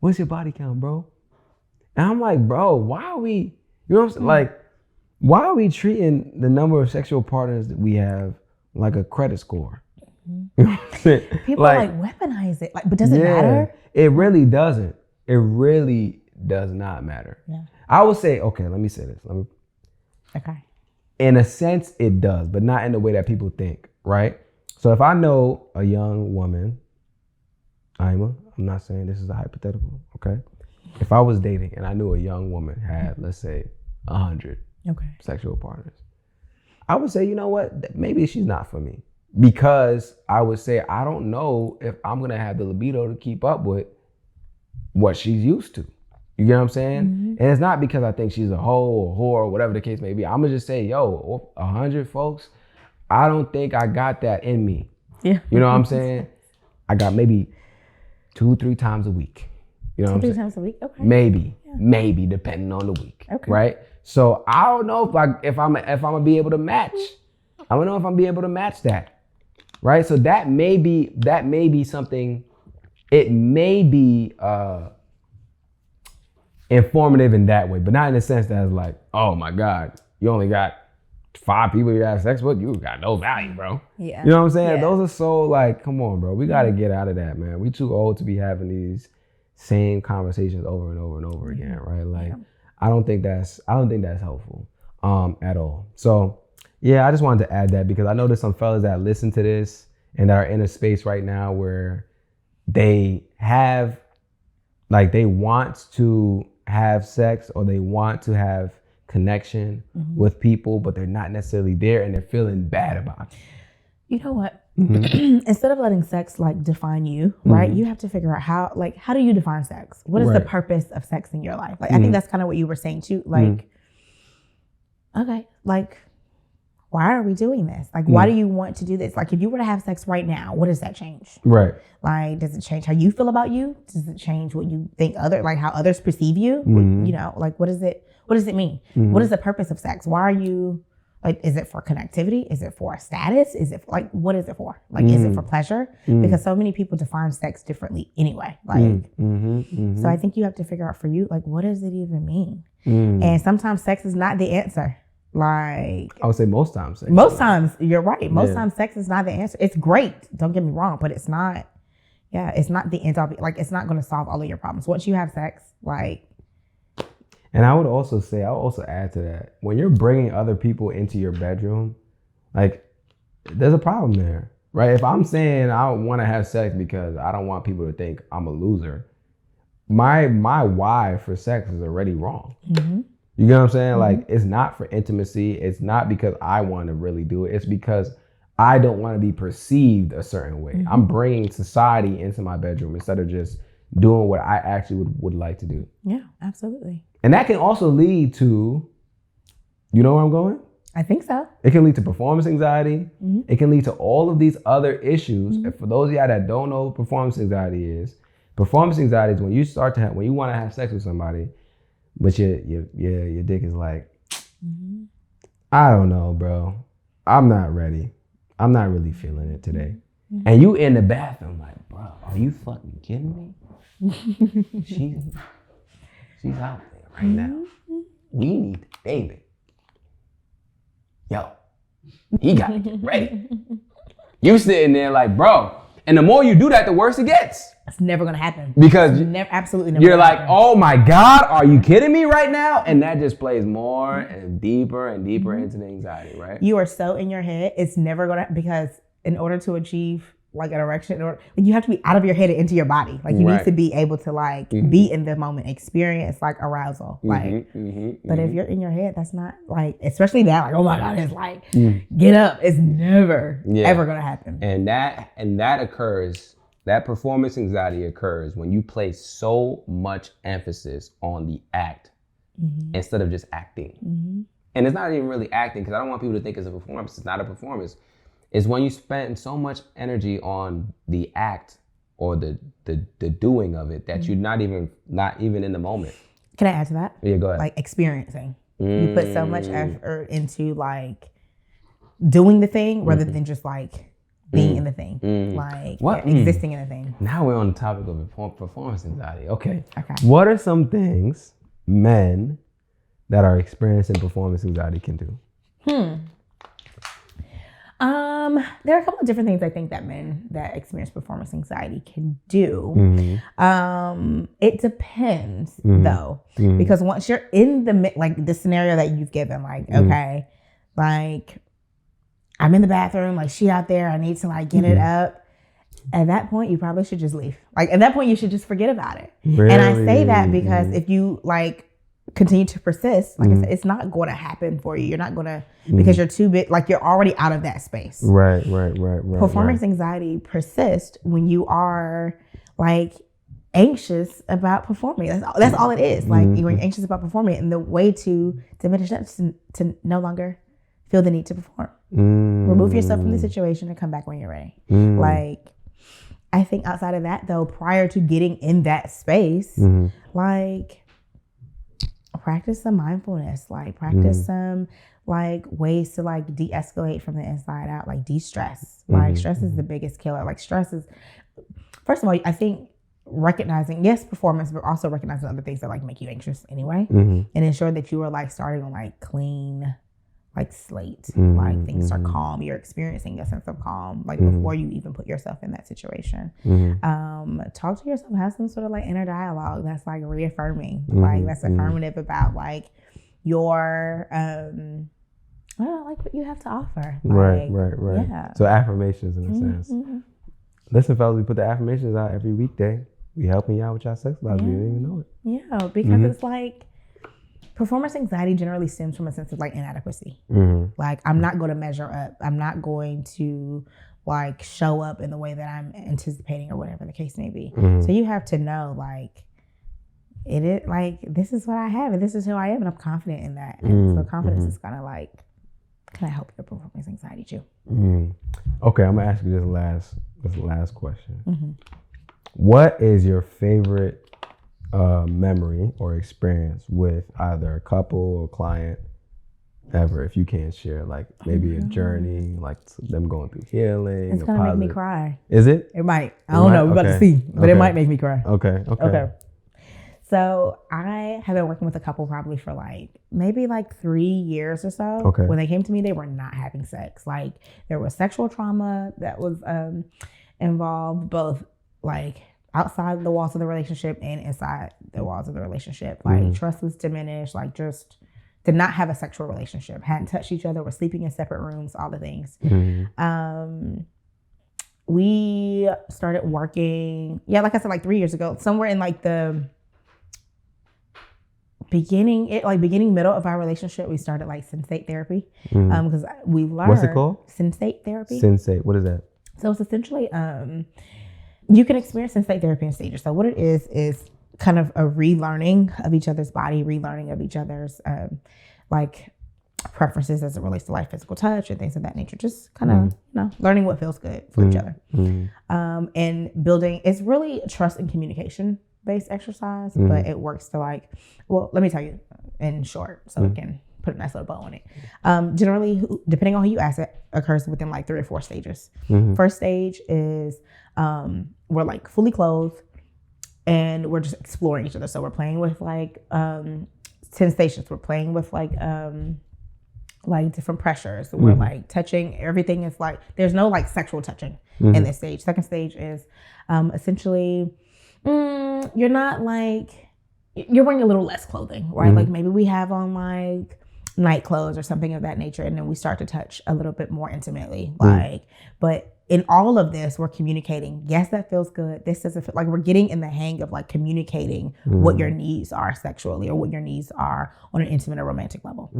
What's your body count, bro? And I'm like, bro, why are we, you know what I'm saying? Like, why are we treating the number of sexual partners that we have like a credit score? You know what I'm saying? People like weaponize it. Like, but does it matter? It really doesn't. It really does not matter. Yeah. I would say, okay, let me say this. Okay. In a sense, it does, but not in the way that people think, right? So if I know a young woman, I'm not saying this is a hypothetical, okay? If I was dating and I knew a young woman had, let's say, 100 sexual partners, I would say, you know what? Maybe she's not for me. Because I would say, I don't know if I'm going to have the libido to keep up with what she's used to. You get what I'm saying? And it's not because I think she's a hoe or whore or whatever the case may be. I'm going to just say, yo, 100 folks, I don't think I got that in me. Yeah. You know what I'm saying? I got maybe 2-3 times a week. You know what I'm saying? 2-3 times a week? Okay. Maybe depending on the week. Okay. Right? So I don't know if I'm going to be able to match. I don't know if I'm be able to match that. Right? So that may be something, it may be informative in that way, but not in the sense that it's like, oh my God, you only got 5 people you have sex with, you got no value, bro. Yeah. You know what I'm saying? Yeah. Those are so like, come on, bro. We got to get out of that, man. We too old to be having these same conversations over and over and over again, right? Like, I don't think that's helpful at all. So yeah, I just wanted to add that because I know there's some fellas that listen to this and are in a space right now where they have, like, they want to have sex or they want to have connection with people, but they're not necessarily there and they're feeling bad about it. You know what? Instead of letting sex like define you, right? You have to figure out how do you define sex? What is the purpose of sex in your life? Like, I think that's kind of what you were saying too. Like, okay, like, why are we doing this? Like, why do you want to do this? Like, if you were to have sex right now, what does that change? Right. Like, does it change how you feel about you? Does it change what you think how others perceive you? You know, like, what does it mean? What is the purpose of sex? Why are you, like, is it for connectivity? Is it for status? Is it like, what is it for? Like, is it for pleasure? Because so many people define sex differently anyway. Like, so I think you have to figure out for you, like, what does it even mean? And sometimes sex is not the answer. Like, I would say most times. Most times, you're right. Most times sex is not the answer. It's great. Don't get me wrong, but it's not, it's not the end of it. Like, it's not going to solve all of your problems. Once you have sex, like. And I'll also add to that, when you're bringing other people into your bedroom, like, there's a problem there, right? If I'm saying I don't want to have sex because I don't want people to think I'm a loser, my why for sex is already wrong. You get what I'm saying? Like, it's not for intimacy. It's not because I want to really do it. It's because I don't want to be perceived a certain way. I'm bringing society into my bedroom instead of just doing what I actually would like to do. Yeah, absolutely. And that can also lead to, you know where I'm going? I think so. It can lead to performance anxiety. It can lead to all of these other issues. And for those of y'all that don't know what performance anxiety is when you when you want to have sex with somebody, but your dick is like, I don't know, bro. I'm not ready. I'm not really feeling it today. And you in the bathroom like, bro, are you fucking kidding me? She's out there right now. We need David. Yo, he got to get ready. You sitting there like, bro. And the more you do that, the worse it gets. It's never gonna happen. Because absolutely never. You're like, oh my God, are you kidding me right now? And that just plays more and deeper into the anxiety, right? You are so in your head. It's never gonna, because in order to achieve like an erection, or like, you have to be out of your head and into your body. Like, you need to be able to like be in the moment, experience like arousal. Like, but if you're in your head, that's not like, especially that, like, oh my God, it's like, get up. It's never ever gonna happen. And that occurs. That performance anxiety occurs when you place so much emphasis on the act instead of just acting. And it's not even really acting, because I don't want people to think it's a performance. It's not a performance. It's when you spend so much energy on the act or the doing of it that you're not even in the moment. Can I add to that? Yeah, go ahead. Like experiencing. You put so much effort into like doing the thing rather than just like being in the thing, like existing in the thing. Now we're on the topic of performance anxiety. Okay. What are some things men that are experiencing performance anxiety can do? There are a couple of different things I think that men that experience performance anxiety can do. It depends though, because once you're in the like the scenario that you've given, like okay, like I'm in the bathroom, like she out there, I need to like get it up. At that point, you probably should just leave. Like at that point, you should just forget about it. Really? And I say that because if you like continue to persist, like I said, it's not going to happen for you. You're not going to, because you're too big, like you're already out of that space. Right. Performance anxiety persists when you are like anxious about performing. That's all it is. Like you're anxious about performing, and the way to diminish that is to no longer feel the need to perform. Remove yourself from the situation and come back when you're ready. Like I think outside of that though, prior to getting in that space, like practice some mindfulness, like practice some like ways to like de-escalate from the inside out, like de-stress. Like stress is the biggest killer. Like stress is, first of all, I think recognizing, yes, performance, but also recognizing other things that like make you anxious anyway, and ensure that you are like starting on like clean like slate, like things are calm, you're experiencing a sense of calm like before you even put yourself in that situation. Talk to yourself, have some sort of like inner dialogue that's like reaffirming, like that's affirmative about like your like what you have to offer. Like, right. Yeah. So affirmations in a sense. Listen, fellas, we put the affirmations out every weekday. We helping you out with your sex life. You didn't even know it. Yeah, because it's like performance anxiety generally stems from a sense of like inadequacy. Like I'm not going to measure up. I'm not going to like show up in the way that I'm anticipating or whatever the case may be. So you have to know like it is like this is what I have and this is who I am and I'm confident in that. And so confidence is gonna like help your performance anxiety too. Okay, I'm gonna ask you this last question. What is your favorite memory or experience with either a couple or client ever, if you can't share, like maybe a journey, like them going through healing? It's gonna make me cry. Is it? It might. I don't know. We're about to see, but it might make me cry. Okay. So I have been working with a couple probably for like maybe like 3 years or so. Okay. When they came to me, they were not having sex. Like there was sexual trauma that was involved, both like outside the walls of the relationship and inside the walls of the relationship. Like trust was diminished, like just did not have a sexual relationship, hadn't touched each other, were sleeping in separate rooms, all the things. We started working, like I said, like 3 years ago, somewhere in like the beginning middle of our relationship, we started like sensate therapy. Because we learned. What's it called? Sensate therapy. Sensate, what is that? So it's essentially you can experience sensate therapy in stages. So what it is kind of a relearning of each other's body, relearning of each other's like preferences as it relates to like physical touch and things of that nature. Just kind of learning what feels good for each other. And building, it's really trust and communication based exercise, but it works to like, well, let me tell you in short, so we can put a nice little bow on it. Generally, depending on who you ask, it occurs within like 3 or 4 stages. First stage is we're like fully clothed and we're just exploring each other. So we're playing with like sensations. We're playing with like different pressures. We're like touching. Everything is like, there's no like sexual touching in this stage. Second stage is essentially you're not like, you're wearing a little less clothing, right? Like maybe we have on like night clothes or something of that nature, and then we start to touch a little bit more intimately. Like, but in all of this, we're communicating. Yes, that feels good. This doesn't feel like, we're getting in the hang of like communicating what your needs are sexually or what your needs are on an intimate or romantic level.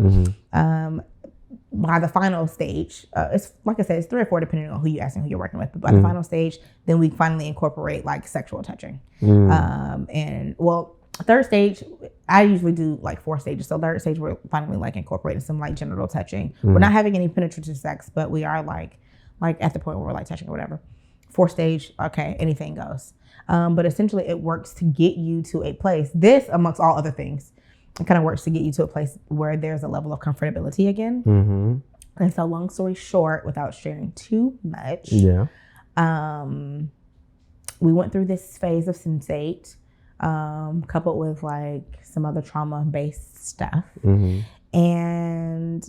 By the final stage, it's like I said, it's 3 or 4 depending on who you ask and who you're working with. But by the final stage, then we finally incorporate like sexual touching. And well, third stage, I usually do like 4 stages. So third stage, we're finally like incorporating some like genital touching. We're not having any penetrative sex, but we are like at the point where we're like touching or whatever. 4-stage, okay, anything goes. But essentially it works to get you to a place. This, amongst all other things, it kind of works to get you to a place where there's a level of comfortability again. Mm-hmm. And so long story short, without sharing too much, we went through this phase of sensate, coupled with like some other trauma-based stuff. Mm-hmm. And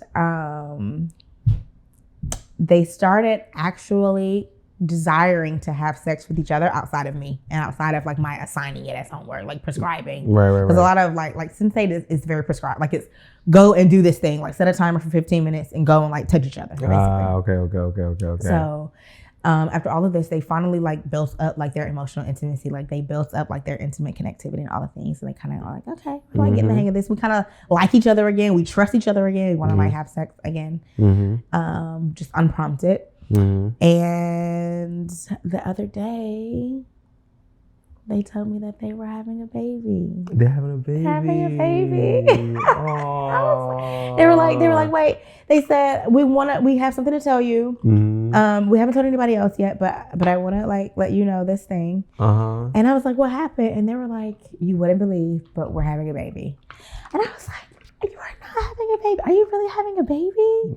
they started actually desiring to have sex with each other outside of me and outside of like my assigning it as homework, like prescribing. Right. Because a lot of like sensate is very prescribed. Like it's go and do this thing, like set a timer for 15 minutes and go and like touch each other. Okay. So after all of this, they finally like built up like their emotional intimacy. Like they built up like their intimate connectivity and all the things. And they kind of are like, okay, we're like getting the hang of this. We kind of like each other again. We trust each other again. We want to like have sex again. Just unprompted. And the other day, they told me that they were having a baby. They're having a baby. They were like, wait. They said we have something to tell you. We haven't told anybody else yet, but I want to like let you know this thing. And I was like, what happened? And they were like, you wouldn't believe, but we're having a baby. And I was like, you are not having a baby. Are you really having a baby?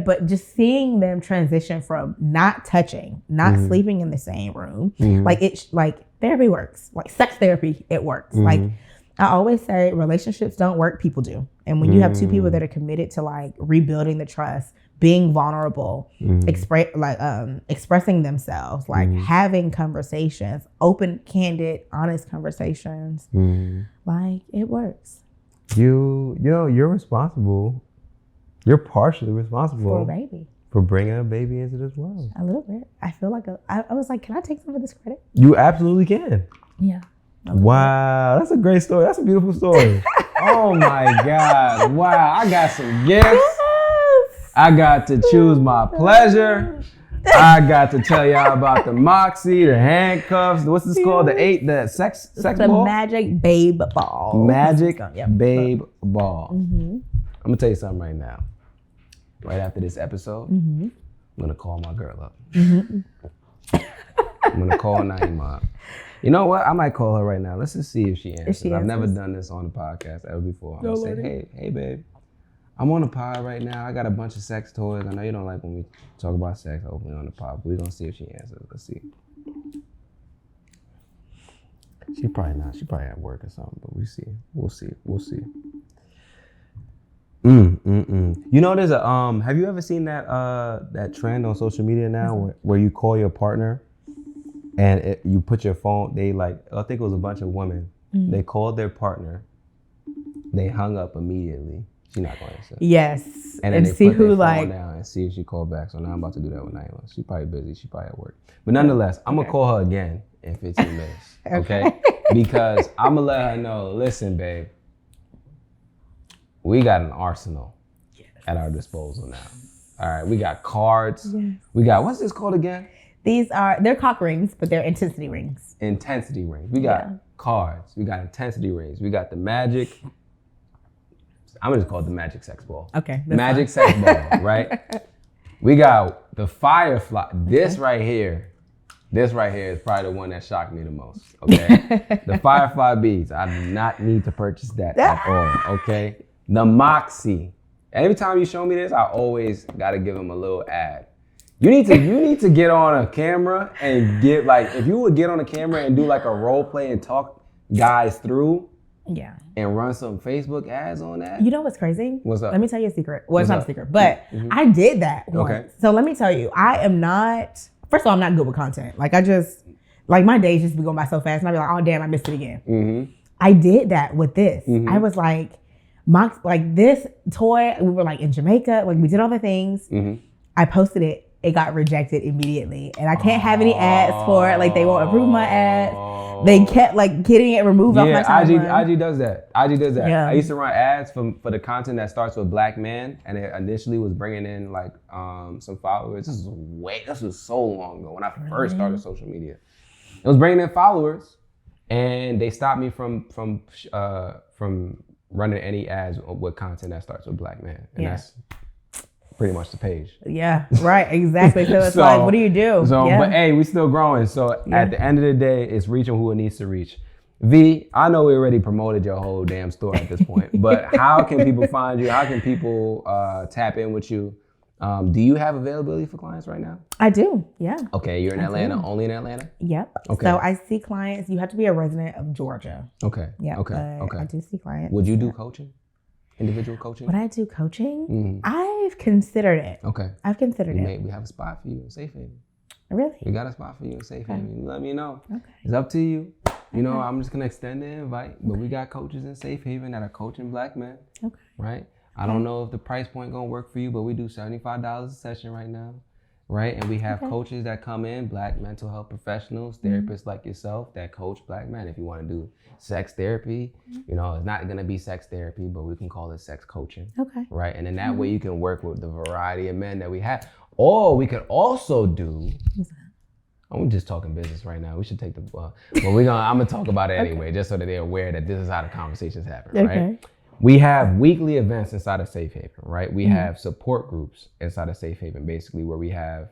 But just seeing them transition from not touching, not sleeping in the same room, like therapy works. Like sex therapy, it works. Like I always say, relationships don't work, people do. And when you have two people that are committed to like rebuilding the trust, being vulnerable, expressing themselves, like having conversations, open, candid, honest conversations, like it works. You know, you're responsible. You're partially responsible for a baby. For bringing a baby into this world. A little bit. I feel like I was like, can I take some of this credit? You absolutely can. Yeah. Wow, that's a great story. That's a beautiful story. Oh my God. Wow, I got some gifts. Yes. I got to choose my pleasure. I got to tell y'all about the Moxie, the handcuffs. What's this called? The sex ball? The Magic Babe Ball. Magic Babe Ball. I'm gonna tell you something right now. Right after this episode, I'm gonna call my girl up. I'm gonna call Naima up. You know what? I might call her right now. Let's just see if she answers. I've never done this on the podcast ever before. I'm gonna say, hey, babe. I'm on the pod right now. I got a bunch of sex toys. I know you don't like when we talk about sex openly on the pod, but we're going to see if she answers. Let's see. She probably not. She probably at work or something, but we see. We'll see. You know, there's a, have you ever seen that trend on social media now where you call your partner and you put your phone, they like, I think it was a bunch of women. They called their partner. They hung up immediately. She's not going to answer. Yes. And then they see who like down and see if she called back. So now I'm about to do that with Naima. She's probably busy. She's probably at work. But nonetheless, I'm gonna call her again in 15 minutes. Okay? Because I'm gonna let her know, listen, babe, we got an arsenal at our disposal now. All right, we got cards. Yes. We got, what's this called again? They're cock rings, but they're intensity rings. Intensity rings. We got cards. We got intensity rings. We got the magic. I'm gonna just call it the magic sex ball. Okay. Magic sex ball, right? We got the firefly. This right here is probably the one that shocked me the most. Okay. The firefly beads. I do not need to purchase that at all. Okay. The Moxie. Every time you show me this, I always gotta give them a little ad. You need to get on a camera and get like, if you would get on a camera and do like a role play and talk guys through. Yeah. And run some Facebook ads on that. You know what's crazy? What's up? Let me tell you a secret. Well, it's not a secret, but I did that once. Okay. So let me tell you, first of all, I'm not good with content. Like my days just be going by so fast and I'd be like, oh damn, I missed it again. I did that with this. I was like, this toy, we were like in Jamaica, like we did all the things. I posted it. It got rejected immediately. And I can't have any ads for it. Like they won't approve my ads. They kept like getting it removed off my timeline. IG does that. Yeah. I used to run ads for the content that starts with black men, and it initially was bringing in like some followers. This was so long ago when I first started social media. It was bringing in followers, and they stopped me from running any ads with content that starts with black men, and that's pretty much the page. Yeah, right, exactly. So it's like, what do you do? But hey, we still growing. So at the end of the day, it's reaching who it needs to reach. V, I know we already promoted your whole damn store at this point, but how can people find you? How can people tap in with you? Do you have availability for clients right now? I do, yeah. Okay, you're in Atlanta, only in Atlanta? Yep. Okay. So I see clients, you have to be a resident of Georgia. Okay. Yeah. Okay. I do see clients. Would you do coaching? Individual coaching? Would I do coaching? I've considered it. Okay. I've considered it. We have a spot for you in Safe Haven. Really? We got a spot for you in Safe Haven. You let me know. Okay. It's up to you. You know, I'm just gonna extend the invite, but we got coaches in Safe Haven that are coaching black men. Okay. Right? I don't know if the price point gonna work for you, but we do $75 a session right now. Right? And we have coaches that come in, black mental health professionals, therapists like yourself that coach black men. If you want to do sex therapy, you know, it's not gonna be sex therapy, but we can call it sex coaching. Okay. Right? And then that way you can work with the variety of men that we have. Or we could also do, I'm just talking business right now. We should take the, but I'm gonna talk about it anyway, just so that they're aware that this is how the conversations happen, right? We have weekly events inside of Safe Haven, right? We have support groups inside of Safe Haven, basically, where we have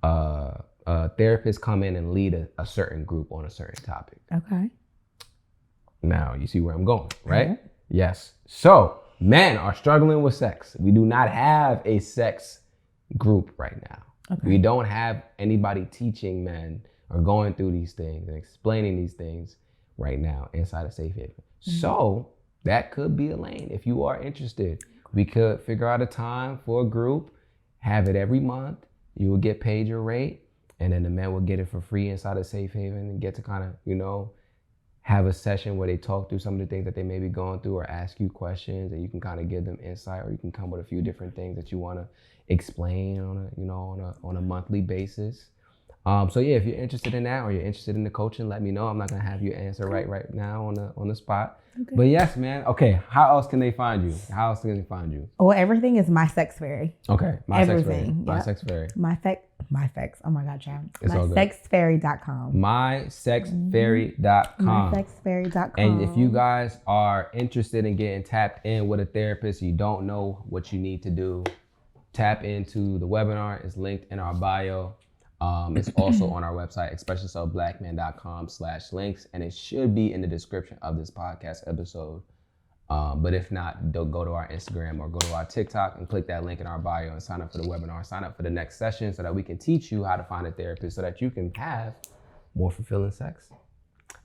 therapists come in and lead a certain group on a certain topic. Okay. Now, you see where I'm going, right? Okay. Yes. So, men are struggling with sex. We do not have a sex group right now. Okay. We don't have anybody teaching men or going through these things and explaining these things right now inside of Safe Haven. So that could be a lane. If you are interested, we could figure out a time for a group, have it every month. You will get paid your rate, and then the men will get it for free inside of Safe Haven and get to kind of, you know, have a session where they talk through some of the things that they may be going through or ask you questions, and you can kind of give them insight, or you can come with a few different things that you want to explain on a monthly basis. So yeah, if you're interested in that or you're interested in the coaching, let me know. I'm not gonna have you answer right now on the spot. Okay. But yes, man. Okay, how else can they find you? How else can they find you? Well, everything is My Sex Fairy. Okay, everything. My Sex Fairy. My Sex. Oh my God, child. MySexFairy.com. MySexFairy.com. MySexFairy.com. And if you guys are interested in getting tapped in with a therapist, you don't know what you need to do, tap into the webinar. It's linked in our bio. It's also on our website, expressionselfblackman.com/links, and it should be in the description of this podcast episode. But if not, go to our Instagram or go to our TikTok and click that link in our bio and sign up for the webinar, sign up for the next session so that we can teach you how to find a therapist so that you can have more fulfilling sex.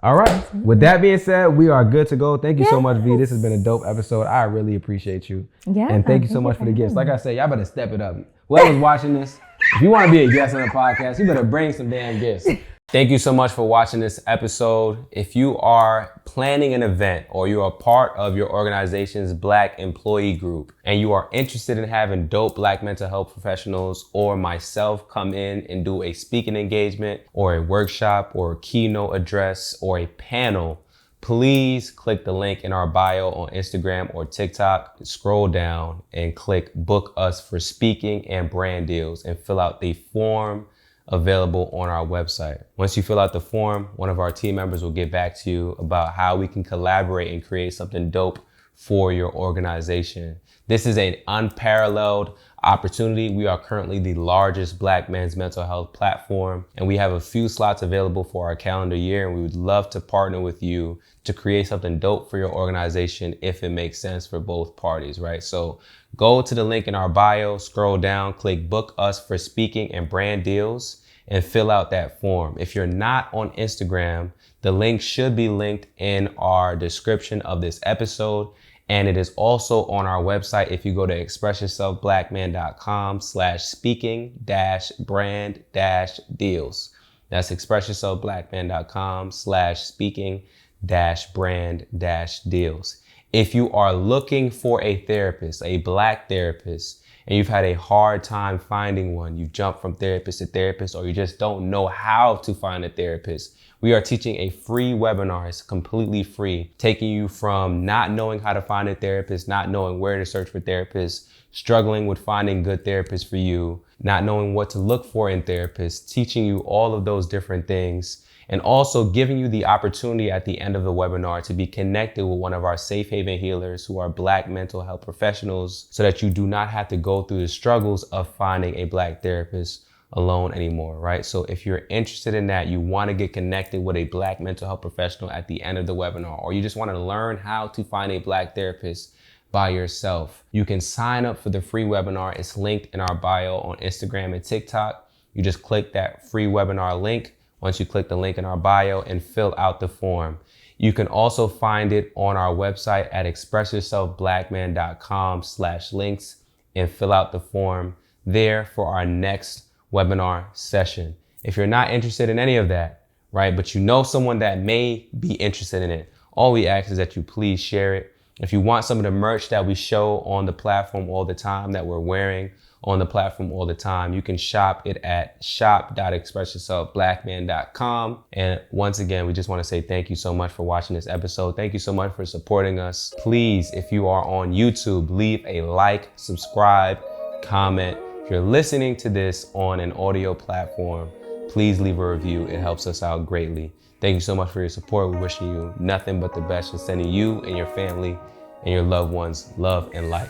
All right. With that being said, we are good to go. Thank you so much, V. This has been a dope episode. I really appreciate you. Yeah. And thank you so much for the gifts. Like I said, y'all better step it up. Whoever's watching this, if you want to be a guest on the podcast, you better bring some damn gifts. Thank you so much for watching this episode. If you are planning an event or you are part of your organization's Black employee group and you are interested in having dope Black mental health professionals or myself come in and do a speaking engagement or a workshop or a keynote address or a panel, please click the link in our bio on Instagram or TikTok, scroll down and click book us for speaking and brand deals and fill out the form available on our website. Once you fill out the form, one of our team members will get back to you about how we can collaborate and create something dope for your organization. This is an unparalleled opportunity. We are currently the largest Black men's mental health platform, and we have a few slots available for our calendar year, and we would love to partner with you to create something dope for your organization if it makes sense for both parties, right? So go to the link in our bio, scroll down, click book us for speaking and brand deals, and fill out that form. If you're not on Instagram, the link should be linked in our description of this episode. And it is also on our website. If you go to expressyourselfblackman.com/speaking-brand-deals. That's expressyourselfblackman.com/speaking-brand-deals. If you are looking for a therapist, a Black therapist, and you've had a hard time finding one, you've jumped from therapist to therapist, or you just don't know how to find a therapist, we are teaching a free webinar. It's completely free, taking you from not knowing how to find a therapist, not knowing where to search for therapists, struggling with finding good therapists for you, not knowing what to look for in therapists, teaching you all of those different things, and also giving you the opportunity at the end of the webinar to be connected with one of our safe haven healers who are Black mental health professionals so that you do not have to go through the struggles of finding a Black therapist alone anymore, right? So if you're interested in that, you want to get connected with a Black mental health professional at the end of the webinar, or you just want to learn how to find a Black therapist by yourself, you can sign up for the free webinar. It's linked in our bio on Instagram and TikTok. You just click that free webinar link once you click the link in our bio and fill out the form. You can also find it on our website at expressyourselfblackman.com/links and fill out the form there for our next webinar session. If you're not interested in any of that, right, but you know someone that may be interested in it, all we ask is that you please share it. If you want some of the merch that we show on the platform all the time, that we're wearing on the platform all the time, you can shop it at shop.expressyourselfblackman.com. And once again, we just want to say thank you so much for watching this episode. Thank you so much for supporting us. Please, if you are on YouTube, leave a like, subscribe, comment. If you're listening to this on an audio platform, please leave a review. It helps us out greatly. Thank you so much for your support. We're wishing you nothing but the best and sending you and your family and your loved ones love and light.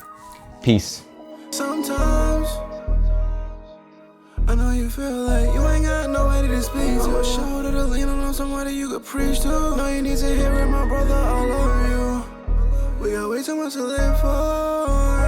Peace. Sometimes I know you feel like you ain't got nobody to speak to. Shoulder to lean on somebody you could preach to. No, you need to hear it, my brother, I love you. We got way too much to live for.